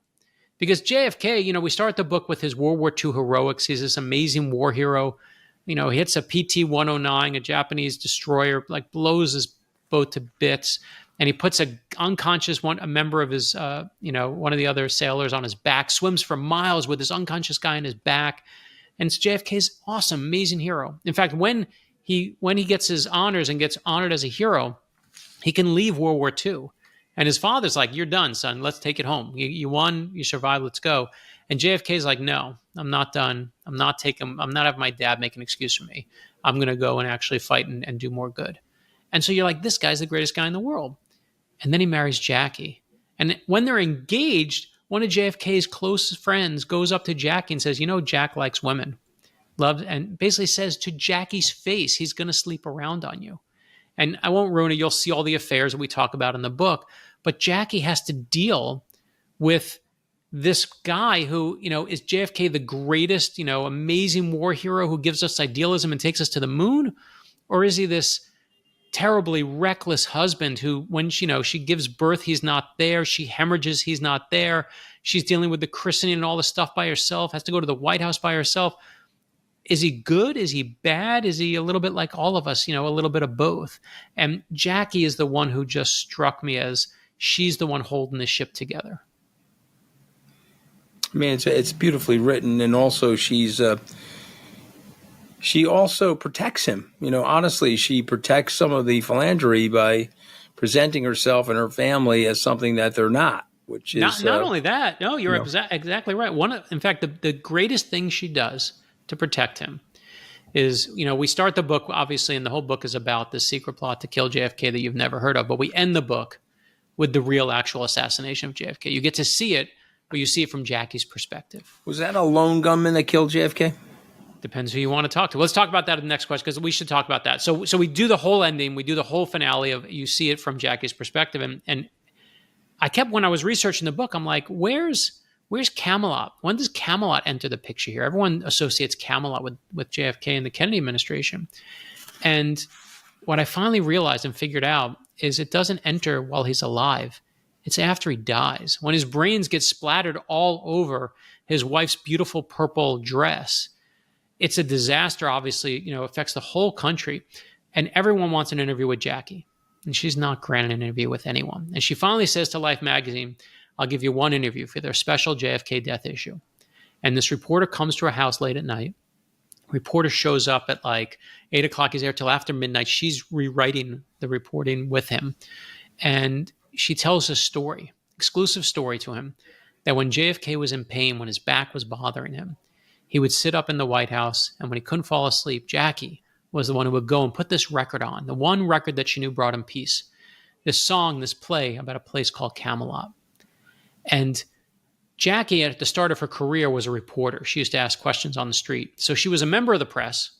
Because JFK, we start the book with his World War II heroics. He's this amazing war hero. He hits a PT-109, a Japanese destroyer, like blows his boat to bits, and he puts a member of his, one of the other sailors on his back, swims for miles with this unconscious guy on his back, and it's JFK's awesome, amazing hero. In fact, when he gets his honors and gets honored as a hero, he can leave World War II. And his father's like, "You're done, son. Let's take it home. You won. You survived. Let's go." And JFK's like, "No, I'm not done. I'm not having my dad make an excuse for me. I'm going to go and actually fight and do more good." And so you're like, this guy's the greatest guy in the world. And then he marries Jackie. And when they're engaged, one of JFK's closest friends goes up to Jackie and says, "Jack likes women." And basically says to Jackie's face, he's going to sleep around on you. And I won't ruin it. You'll see all the affairs that we talk about in the book. But Jackie has to deal with this guy who, is JFK the greatest, amazing war hero who gives us idealism and takes us to the moon? Or is he this terribly reckless husband who, when she gives birth, he's not there. She hemorrhages, he's not there. She's dealing with the christening and all the stuff by herself, has to go to the White House by herself. Is he good? Is he bad? Is he a little bit like all of us, a little bit of both? And Jackie is the one who just struck me as she's the one holding the ship together. I mean, it's beautifully written, and also she also protects him. Honestly, she protects some of the philandry by presenting herself and her family as something that they're not, which is not only that. No, you're exactly right. In fact, the greatest thing she does to protect him is, we start the book, obviously, and the whole book is about the secret plot to kill JFK that you've never heard of, but we end the book with the real actual assassination of JFK. You get to see it, but you see it from Jackie's perspective. Was that a lone gunman that killed JFK? Depends who you want to talk to. Let's talk about that in the next question, because we should talk about that. So we do the whole ending, we do the whole finale of, you see it from Jackie's perspective. And when I was researching the book, I'm like, where's Camelot? When does Camelot enter the picture here? Everyone associates Camelot with JFK and the Kennedy administration. And what I finally realized and figured out is it doesn't enter while he's alive. It's after he dies. When his brains get splattered all over his wife's beautiful purple dress, it's a disaster, obviously, affects the whole country. And everyone wants an interview with Jackie. And she's not granted an interview with anyone. And she finally says to Life magazine, "I'll give you one interview for their special JFK death issue." And this reporter comes to her house late at night. Reporter shows up at like 8 o'clock. He's there till after midnight. She's rewriting the reporting with him. And she tells a story, exclusive story to him, that when JFK was in pain, when his back was bothering him, he would sit up in the White House, and when he couldn't fall asleep, Jackie was the one who would go and put this record on, the one record that she knew brought him peace. This song, this play about a place called Camelot. And Jackie, at the start of her career, was a reporter. She used to ask questions on the street. So she was a member of the press.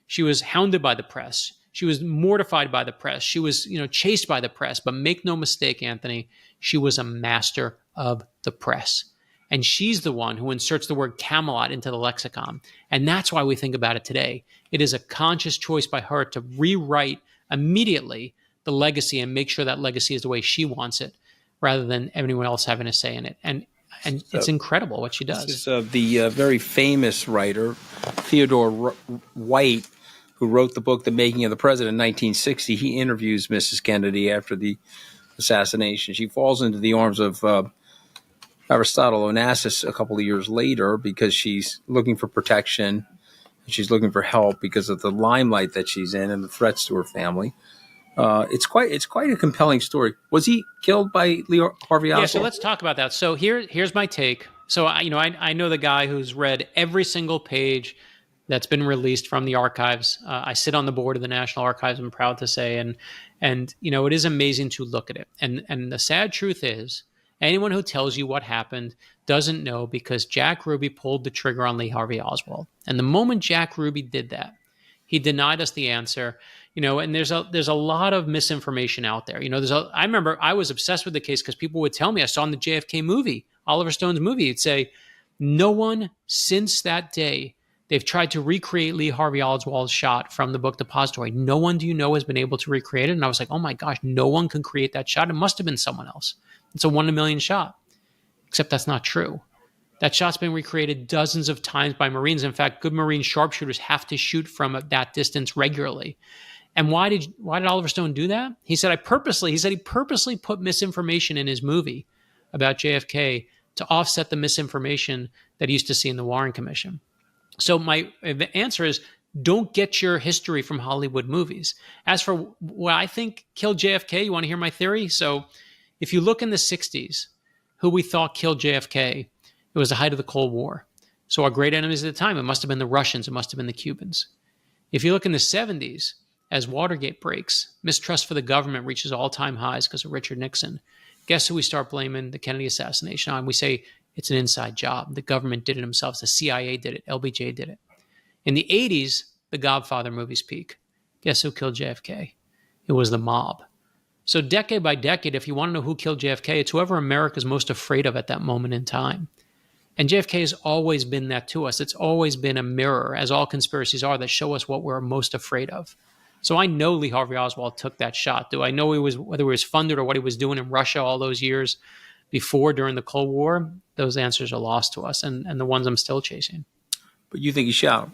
She was hounded by the press. She was mortified by the press. She was, chased by the press. But make no mistake, Anthony, she was a master of the press. And she's the one who inserts the word Camelot into the lexicon. And that's why we think about it today. It is a conscious choice by her to rewrite immediately the legacy and make sure that legacy is the way she wants it, rather than anyone else having a say in it. And so, it's incredible what she does. This is the very famous writer, Theodore White, who wrote the book The Making of the President in 1960. He interviews Mrs. Kennedy after the assassination. She falls into the arms of Aristotle Onassis a couple of years later because she's looking for protection. She's looking for help because of the limelight that she's in and the threats to her family. It's quite a compelling story. Was he killed by Lee Harvey Oswald? Yeah, so let's talk about that. So here's my take. So I know the guy who's read every single page that's been released from the archives. I sit on the board of the National Archives, I'm proud to say, and it is amazing to look at it. And the sad truth is, anyone who tells you what happened doesn't know, because Jack Ruby pulled the trigger on Lee Harvey Oswald. And the moment Jack Ruby did that, he denied us the answer. And there's a lot of misinformation out there. I remember I was obsessed with the case because people would tell me, I saw in the JFK movie, Oliver Stone's movie, it'd say, no one since that day, they've tried to recreate Lee Harvey Oswald's shot from the book Depository. No one has been able to recreate it. And I was like, oh my gosh, no one can create that shot. It must have been someone else. It's a 1 in a million shot. Except that's not true. That shot's been recreated dozens of times by Marines. In fact, good Marine sharpshooters have to shoot from that distance regularly. And why did Oliver Stone do that? He said he purposely put misinformation in his movie about JFK to offset the misinformation that he used to see in the Warren Commission. So my answer is, don't get your history from Hollywood movies. As for what I think killed JFK, you want to hear my theory? So if you look in the 60s, who we thought killed JFK, it was the height of the Cold War. So our great enemies at the time, it must have been the Russians, it must have been the Cubans. If you look in the 70s, as Watergate breaks, mistrust for the government reaches all-time highs because of Richard Nixon. Guess who we start blaming the Kennedy assassination on? We say it's an inside job. The government did it themselves. The CIA did it. LBJ did it. In the 80s, the Godfather movies peak. Guess who killed JFK? It was the mob. So decade by decade, if you want to know who killed JFK, it's whoever America's most afraid of at that moment in time. And JFK has always been that to us. It's always been a mirror, as all conspiracies are, that show us what we're most afraid of. So I know Lee Harvey Oswald took that shot. Do I know whether he was funded or what he was doing in Russia all those years before, during the Cold War? Those answers are lost to us, and the ones I'm still chasing. But you think he shot him?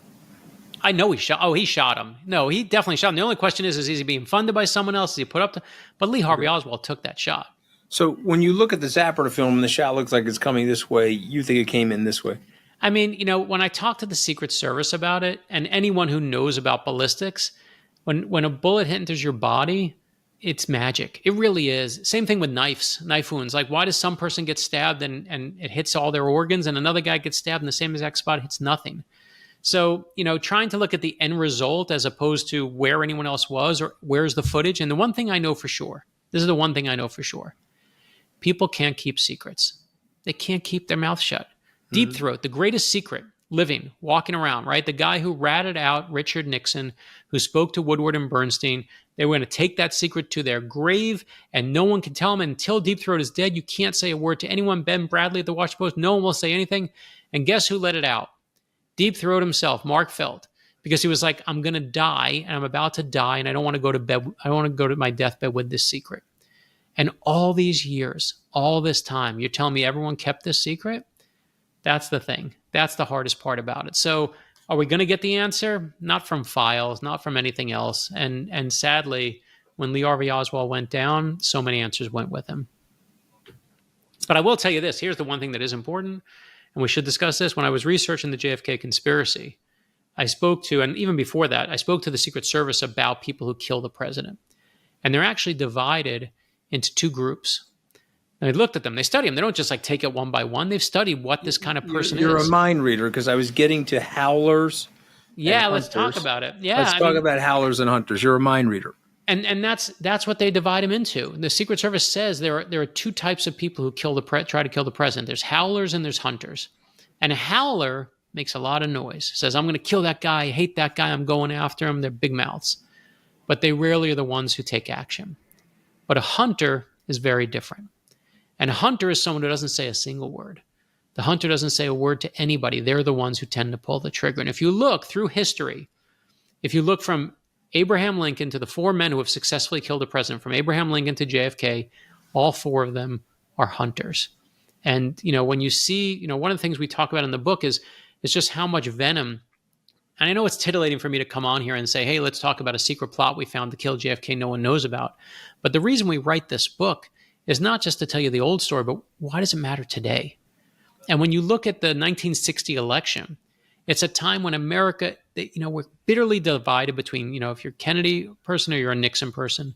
I know he shot him. No, he definitely shot him. The only question is he being funded by someone else? Is he put up to? But Lee Harvey Oswald took that shot. So when you look at the Zapper film and the shot looks like it's coming this way, you think it came in this way? I mean, when I talk to the Secret Service about it, and anyone who knows about ballistics, when a bullet enters your body, it's magic. It really is. Same thing with knife wounds. Like, why does some person get stabbed and it hits all their organs, and another guy gets stabbed in the same exact spot, hits nothing? So, trying to look at the end result as opposed to where anyone else was or where's the footage. And the one thing I know for sure, this is the one thing I know for sure. People can't keep secrets. They can't keep their mouth shut. Deep Throat, the greatest secret, living, walking around, right? The guy who ratted out Richard Nixon, who spoke to Woodward and Bernstein. They were going to take that secret to their grave, and no one can tell them until Deep Throat is dead. You can't say a word to anyone. Ben Bradley at the Washington Post, no one will say anything. And guess who let it out? Deep Throat himself, Mark Felt, because he was like, I'm going to die, and I'm about to die, and I don't want to go to bed. I don't want to go to my deathbed with this secret. And all these years, all this time, you're telling me everyone kept this secret? That's the thing. That's the hardest part about it. So are we going to get the answer? Not from files, not from anything else. And sadly, when Lee Harvey Oswald went down, so many answers went with him. But I will tell you this. Here's the one thing that is important, and we should discuss this. When I was researching the JFK conspiracy, I spoke to, and even before that, I spoke to the Secret Service about people who kill the president. And they're actually divided into two groups. And I looked at them. They study them. They don't just take it one by one. They've studied what this kind of person is. You're a mind reader, because I was getting to howlers. Yeah, let's talk about it. Yeah, let's talk about howlers and hunters. You're a mind reader. And that's what they divide them into. The Secret Service says there are two types of people who try to kill the president. There's howlers and there's hunters. And a howler makes a lot of noise. Says, I'm going to kill that guy. I hate that guy. I'm going after him. They're big mouths. But they rarely are the ones who take action. But a hunter is very different. And a hunter is someone who doesn't say a single word. The hunter doesn't say a word to anybody. They're the ones who tend to pull the trigger. And if you look through history, if you look from Abraham Lincoln to the four men who have successfully killed a president, from Abraham Lincoln to JFK, all four of them are hunters. And, when you see, one of the things we talk about in the book is just how much venom. And I know it's titillating for me to come on here and say, hey, let's talk about a secret plot we found to kill JFK no one knows about. But the reason we write this book is not just to tell you the old story, but why does it matter today? And when you look at the 1960 election, it's a time when America, we're bitterly divided between, if you're a Kennedy person or you're a Nixon person.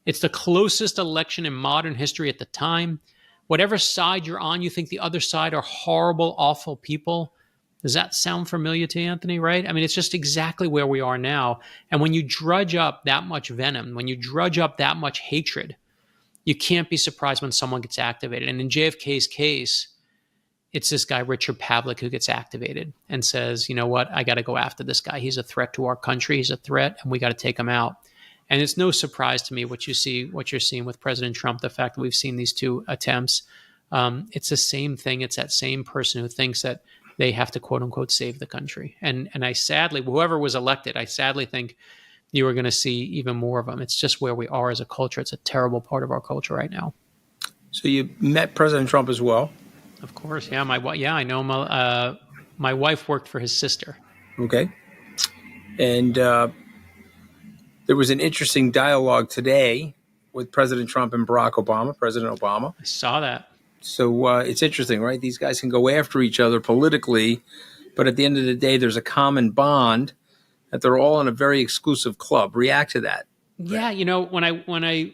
It's the closest election in modern history at the time. Whatever side you're on, you think the other side are horrible, awful people. Does that sound familiar to you, Anthony, right? I mean, it's just exactly where we are now. And when you drudge up that much venom, when you drudge up that much hatred, you can't be surprised when someone gets activated. And in JFK's case, it's this guy, Richard Pavlik, who gets activated and says, you know what, I got to go after this guy. He's a threat to our country. He's a threat, and we got to take him out. And it's no surprise to me what you're seeing with President Trump, the fact that we've seen these two attempts. It's the same thing. It's that same person who thinks that they have to, quote unquote, save the country. And I sadly, whoever was elected, I sadly think you are going to see even more of them. It's just where we are as a culture. It's a terrible part of our culture right now. So you met President Trump as well. Of course. Yeah. I know him. My wife worked for his sister. Okay. And there was an interesting dialogue today with President Trump and President Obama. I saw that. So it's interesting, right? These guys can go after each other politically, but at the end of the day, there's a common bond that they're all in a very exclusive club. React to that. Yeah. When I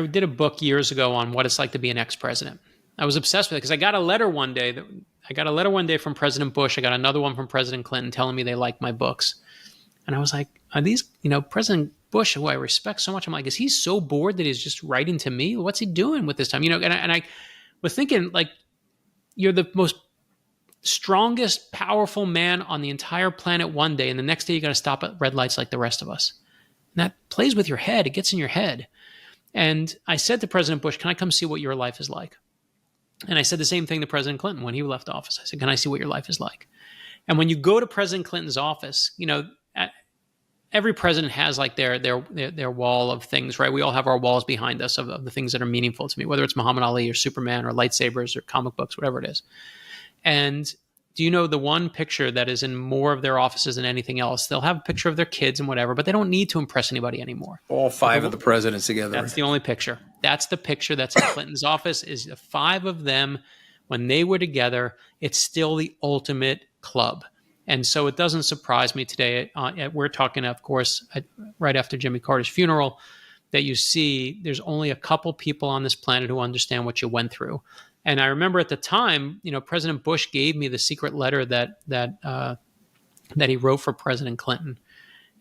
did a book years ago on what it's like to be an ex-president, I was obsessed with it because I got a letter one day from President Bush. I got another one from President Clinton telling me they liked my books. And I was like, are these, President Bush, who I respect so much, I'm like, is he so bored that he's just writing to me? What's he doing with this time? And I was thinking, like, you're the most strongest, powerful man on the entire planet one day, and the next day you got to stop at red lights like the rest of us. And that plays with your head. It gets in your head. And I said to President Bush, can I come see what your life is like? And I said the same thing to President Clinton when he left office. I said, can I see what your life is like? And when you go to President Clinton's office, every president has like their wall of things, right? We all have our walls behind us of the things that are meaningful to me, whether it's Muhammad Ali or Superman or lightsabers or comic books, whatever it is. And do you know the one picture that is in more of their offices than anything else? They'll have a picture of their kids and whatever, but they don't need to impress anybody anymore. All five of the presidents together. That's the only picture. That's the picture that's in Clinton's office, is the five of them when they were together. It's still the ultimate club. And so it doesn't surprise me today. We're talking, of course, right after Jimmy Carter's funeral, that you see there's only a couple people on this planet who understand what you went through. And I remember at the time, President Bush gave me the secret letter that he wrote for President Clinton.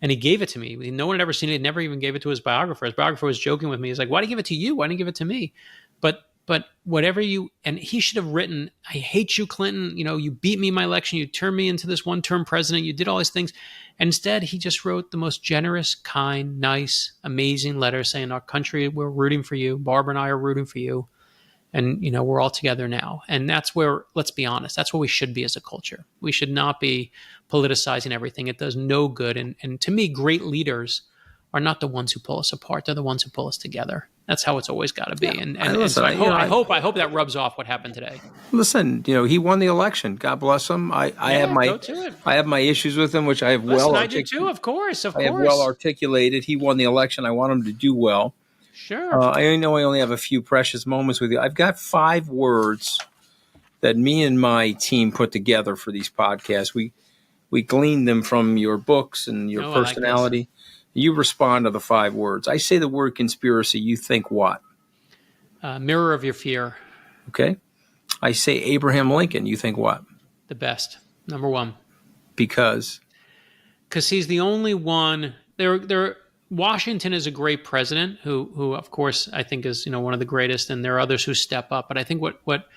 And he gave it to me. No one had ever seen it. He never even gave it to his biographer. His biographer was joking with me. He's like, why did he give it to you? Why didn't he give it to me? But whatever and he should have written, I hate you, Clinton. You beat me in my election. You turned me into this one-term president. You did all these things. And instead, he just wrote the most generous, kind, nice, amazing letter saying, our country, we're rooting for you. Barbara and I are rooting for you. And, we're all together now. And that's where, let's be honest, that's where we should be as a culture. We should not be politicizing everything. It does no good. And to me, great leaders are not the ones who pull us apart. They're the ones who pull us together. That's how it's always got to be. Yeah. So I hope that rubs off what happened today. Listen, he won the election. God bless him. I have my issues with him, which I have I do too, of course. I have well articulated. He won the election. I want him to do well. Sure. I know I only have a few precious moments with you. I've got 5 words that me and my team put together for these podcasts. We gleaned them from your books and your personality. You respond to the 5 words. I say the word conspiracy. You think what? Mirror of your fear. Okay. I say Abraham Lincoln. You think what? The best. Number 1. Because he's the only one. Washington is a great president who of course I think is one of the greatest, and there are others who step up. But I think what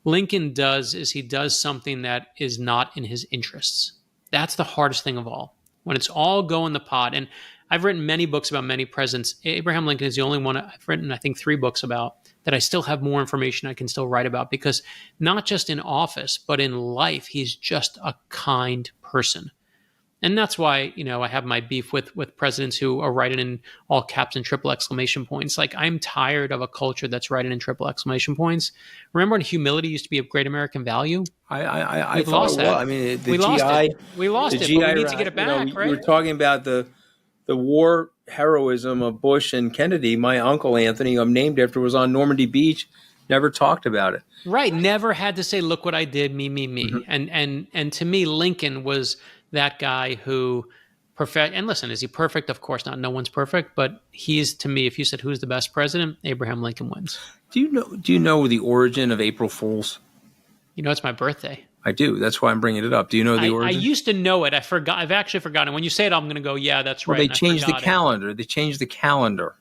Lincoln does is he does something that is not in his interests. That's the hardest thing of all. When it's all go in the pot, and I've written many books about many presidents. Abraham Lincoln is the only one I've written, I think, 3 books about that I still have more information I can still write about, because not just in office, but in life, he's just a kind person. And that's why, I have my beef with presidents who are writing in all caps and triple exclamation points. Like, I'm tired of a culture that's writing in triple exclamation points. Remember when humility used to be a great American value? I lost that. I mean, we lost it. We lost it, but we need to get it back, right? We were talking about the war heroism of Bush and Kennedy. My uncle Anthony, who I'm named after, was on Normandy Beach. Never talked about it. Right. Never had to say, look what I did, me. Mm-hmm. And to me, Lincoln was that guy who and listen, is he perfect? Of course not. No one's perfect, but he's, to me, if you said who's the best president, Abraham Lincoln wins. Do you know the origin of April Fool's? It's my birthday. I do. That's why I'm bringing it up. Do you know the origin? I used to know it. I've actually forgotten. When you say it, I'm going to go, yeah, that's right. Well, they changed the calendar. They changed the calendar.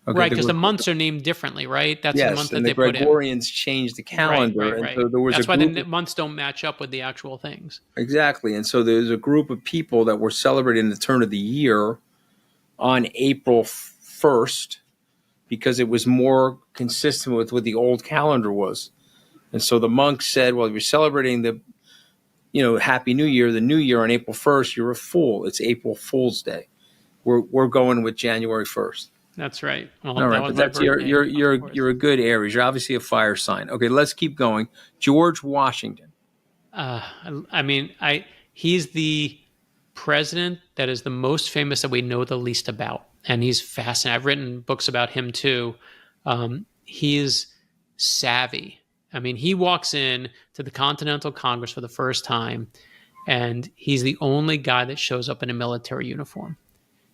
Okay, right, because the months are named differently, right? That's the month that they put in. Yes, and the Gregorians changed the calendar. Right. And so there was that's why the months don't match up with the actual things. Exactly. And so there's a group of people that were celebrating the turn of the year on April 1st because it was more consistent with what the old calendar was. And so the monks said, well, you're celebrating the Happy New Year, the New Year on April 1st, you're a fool. It's April Fool's Day. We're going with January 1st. That's right. Well, All that right, was but my that's you're birthday, you're of you're course. you're a good Aries. You're obviously a fire sign. Okay, let's keep going. George Washington. I mean, he's the president that is the most famous that we know the least about, and he's fascinating. I've written books about him too. He is savvy. I mean, he walks in to the Continental Congress for the first time, and he's the only guy that shows up in a military uniform.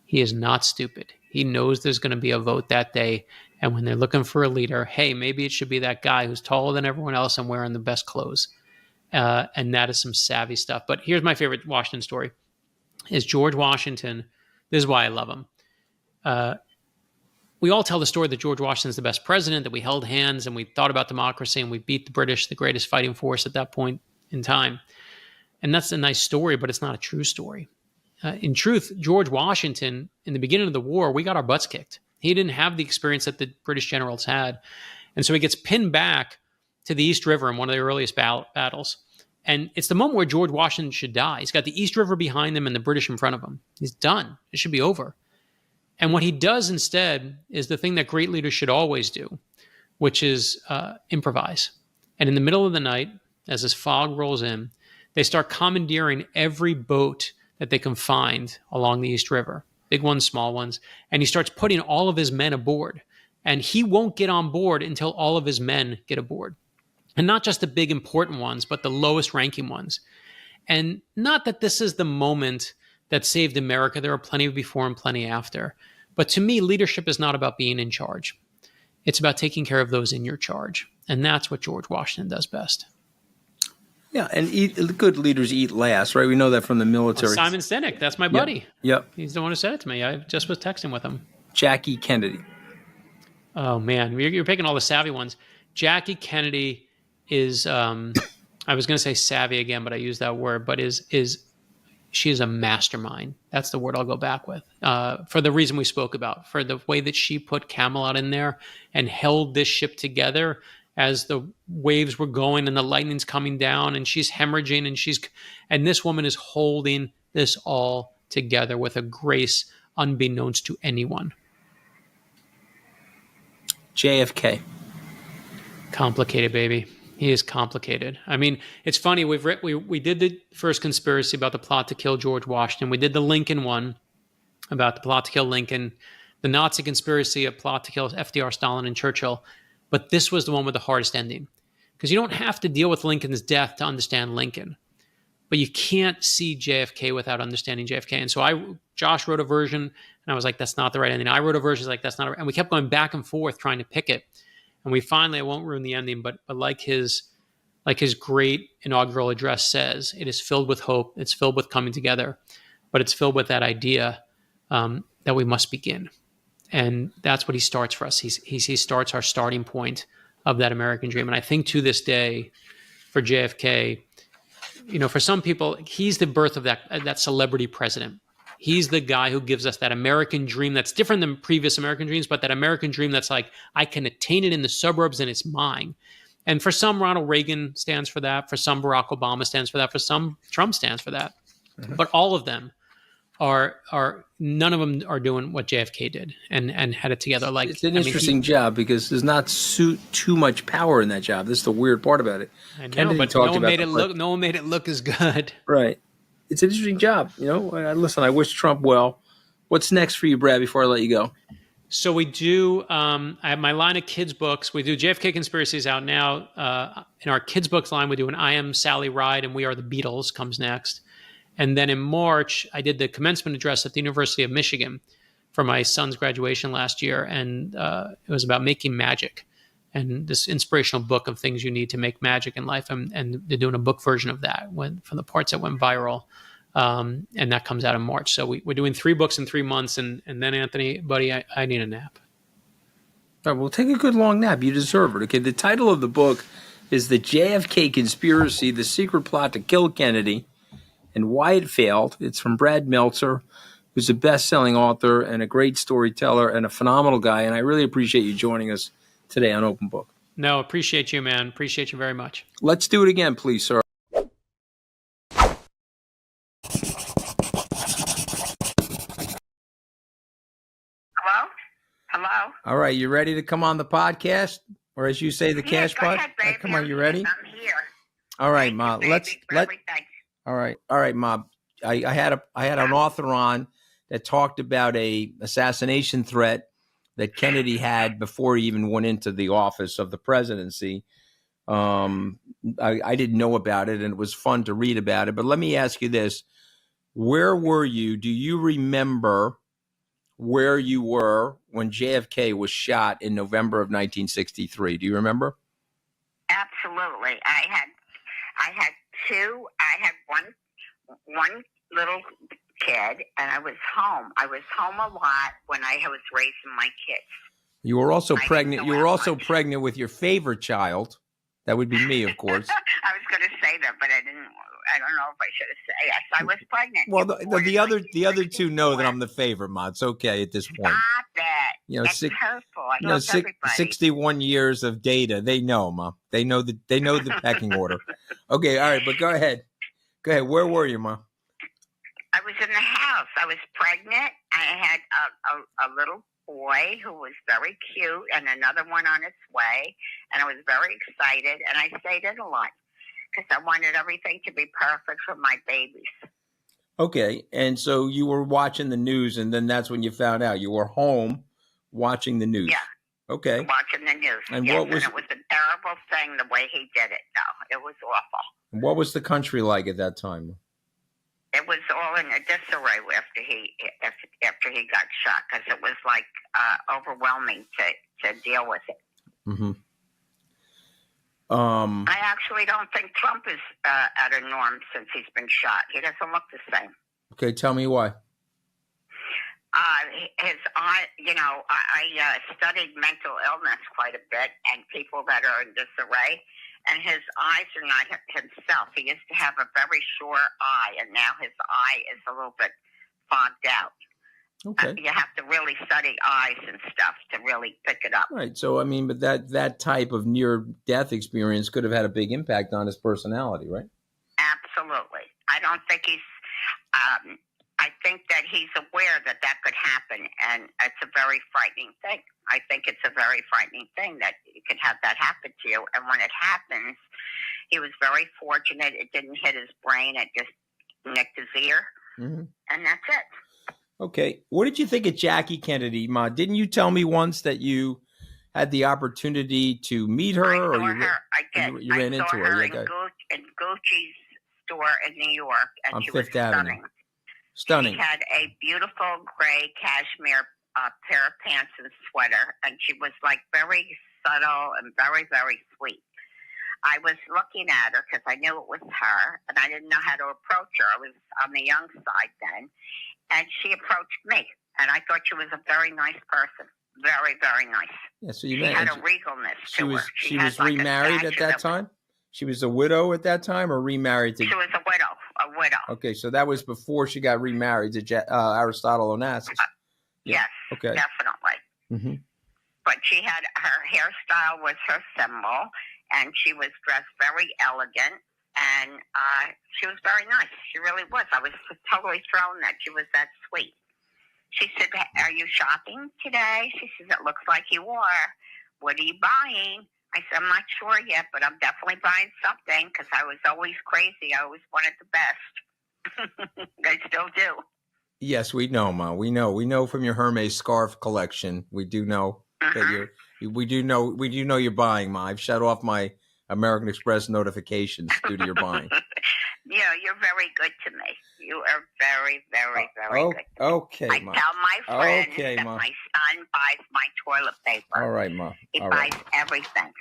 He is not stupid. He knows there's going to be a vote that day. And when they're looking for a leader, hey, maybe it should be that guy who's taller than everyone else and wearing the best clothes. And that is some savvy stuff. But here's my favorite Washington story is George Washington. This is why I love him. We all tell the story that George Washington is the best president, that we held hands and we thought about democracy and we beat the British, the greatest fighting force at that point in time. And that's a nice story, but it's not a true story. In truth, George Washington, in the beginning of the war, we got our butts kicked. He didn't have the experience that the British generals had. And so he gets pinned back to the East River in one of the earliest battles. And it's the moment where George Washington should die. He's got the East River behind him and the British in front of him. He's done. It should be over. And what he does instead is the thing that great leaders should always do, which is improvise. And in the middle of the night, as this fog rolls in, they start commandeering every boat that they can find along the East River, big ones, small ones. And he starts putting all of his men aboard. And he won't get on board until all of his men get aboard. And not just the big important ones, but the lowest ranking ones. And not that this is the moment that saved America. There are plenty before and plenty after. But to me, leadership is not about being in charge. It's about taking care of those in your charge. And that's what George Washington does best. Yeah, and good leaders eat last, right? We know that from the military. Well, Simon Sinek, that's my buddy. Yep. He's the one who said it to me. I just was texting with him. Jackie Kennedy. Oh, man. You're picking all the savvy ones. Jackie Kennedy is, I was going to say savvy again, but I use that word, but she is a mastermind. That's the word I'll go back with. For the reason we spoke about, for the way that she put Camelot in there and held this ship together as the waves were going and the lightning's coming down and she's hemorrhaging and this woman is holding this all together with a grace unbeknownst to anyone. JFK. Complicated, baby. He is complicated. I mean, it's funny. We did the first conspiracy about the plot to kill George Washington. We did the Lincoln one about the plot to kill Lincoln, the Nazi conspiracy, a plot to kill FDR, Stalin, and Churchill. But this was the one with the hardest ending, because you don't have to deal with Lincoln's death to understand Lincoln, but you can't see JFK without understanding JFK. And so Josh wrote a version, and I was like, "That's not the right ending." I wrote a version, like, "That's not," and we kept going back and forth trying to pick it. And we finally, I won't ruin the ending, but like his great inaugural address says, it is filled with hope. It's filled with coming together, but it's filled with that idea that we must begin. And that's what he starts for us. He starts our starting point of that American dream. And I think to this day, for JFK, for some people, he's the birth of that celebrity president. He's the guy who gives us that American dream that's different than previous American dreams, but that American dream that's like, I can attain it in the suburbs and it's mine. And for some, Ronald Reagan stands for that. For some, Barack Obama stands for that. For some, Trump stands for that. Mm-hmm. But all of them are none of them are doing what JFK did and had it together. Like, it's an interesting job because there's not too much power in that job. This is the weird part about it. I know, but no one made it look as good. Right. It's an interesting job. Listen, I wish Trump well. What's next for you, Brad, before I let you go? So we do, I have my line of kids books. We do JFK Conspiracies out now. In our kids books line, we do an I Am Sally Ride and We Are the Beatles comes next. And then in March, I did the commencement address at the University of Michigan for my son's graduation last year. And it was about making magic and this inspirational book of things you need to make magic in life. And they're doing a book version of that from the parts that went viral. And that comes out in March. So we're doing 3 books in 3 months. And then, Anthony, buddy, I need a nap. All right, well, take a good long nap. You deserve it. Okay, the title of the book is The JFK Conspiracy, The Secret Plot to Kill Kennedy and Why It Failed. It's from Brad Meltzer, who's a best-selling author and a great storyteller and a phenomenal guy. And I really appreciate you joining us today on Open Book. No, appreciate you, man. Appreciate you very much. Let's do it again, please, sir. Hello? All right, you ready to come on the podcast, or as you say, the cash go pod? ahead, baby. Come on, you ready? I'm here. All right, Thank Ma. you, baby, for everything. All right, Ma. I had an author on that talked about a assassination threat that Kennedy had before he even went into the office of the presidency. I didn't know about it, and it was fun to read about it. But let me ask you this: where were you? Do you remember where you were when JFK was shot in November of 1963? Do you remember? Absolutely. I had two. I had one little kid, and I was home. I was home a lot when I was raising my kids. You were also I didn't pregnant. go You were out also much. pregnant with your favorite child. That would be me, of course. I was going to say that, but I didn't. I don't know if I should have said. Yes, I was pregnant. Well, You were born in the other two know that 1964. I'm the favorite, Ma. It's okay at this point. Stop it. You know, It's hurtful. I love everybody. 61 years of data. They know, Ma. They know the pecking order. Okay, all right, but go ahead. Go ahead. Where were you, Ma? I was in the house. I was pregnant. I had a little boy who was very cute and another one on its way. And I was very excited. And I stayed in a lot because I wanted everything to be perfect for my babies. Okay, and so you were watching the news, and then that's when you found out. You were home watching the news. Yeah. Okay. Watching the news. And yes, what was- and it was a terrible thing the way he did it, though. It was awful. What was the country like at that time? It was all in a disarray after he got shot because it was like overwhelming to deal with it. Mm-hmm. I actually don't think Trump is at a norm since he's been shot. He doesn't look the same. Okay, tell me why. His eye, I studied mental illness quite a bit and people that are in disarray, and his eyes are not himself. He used to have a very sure eye, and now his eye is a little bit fogged out. Okay. You have to really study eyes and stuff to really pick it up. Right. So, I mean, but that type of near-death experience could have had a big impact on his personality, right? Absolutely. I don't think he's. I think that he's aware that could happen, and it's a very frightening thing. I think it's a very frightening thing that you could have that happen to you. And when it happens, he was very fortunate. It didn't hit his brain. It just nicked his ear, and that's it. Okay. What did you think of Jackie Kennedy, Ma? Didn't you tell me once that you had the opportunity to meet her? I saw or her. I did. You ran I saw into her. her Yeah, in Gucci's store in New York, and on she Fifth was Avenue. stunning. Stunning. She had a beautiful gray cashmere pair of pants and sweater, and she was like very subtle and very, very sweet. I was looking at her because I knew it was her, and I didn't know how to approach her. I was on the young side then, and she approached me, and I thought she was a very nice person. Very, very nice. Yeah, so She had a regalness to her. She had was like a remarried at statue that time? She was a widow at that time, or remarried to? She was a widow. A widow. Okay, so that was before she got remarried to Aristotle Onassis. Yeah. Yes, Okay. definitely. Mm-hmm. But she had her hairstyle was her symbol, and she was dressed very elegant, and she was very nice. She really was. I was totally thrown that she was that sweet. She said, "Are you shopping today?" She says, "It looks like you are. What are you buying?" I said, "I'm not sure yet, but I'm definitely buying something because I was always crazy. I always wanted the best." I still do. Yes, we know, Ma. We know from your Hermes scarf collection. We do know that we do know you're buying, Ma. I've shut off my American Express notifications due to your buying. Yeah, you're very good to me. You are very, very, very good. Okay, I Ma. tell my friends Okay, that Ma. my son buys my toilet paper. All right, Ma. He All buys right. everything.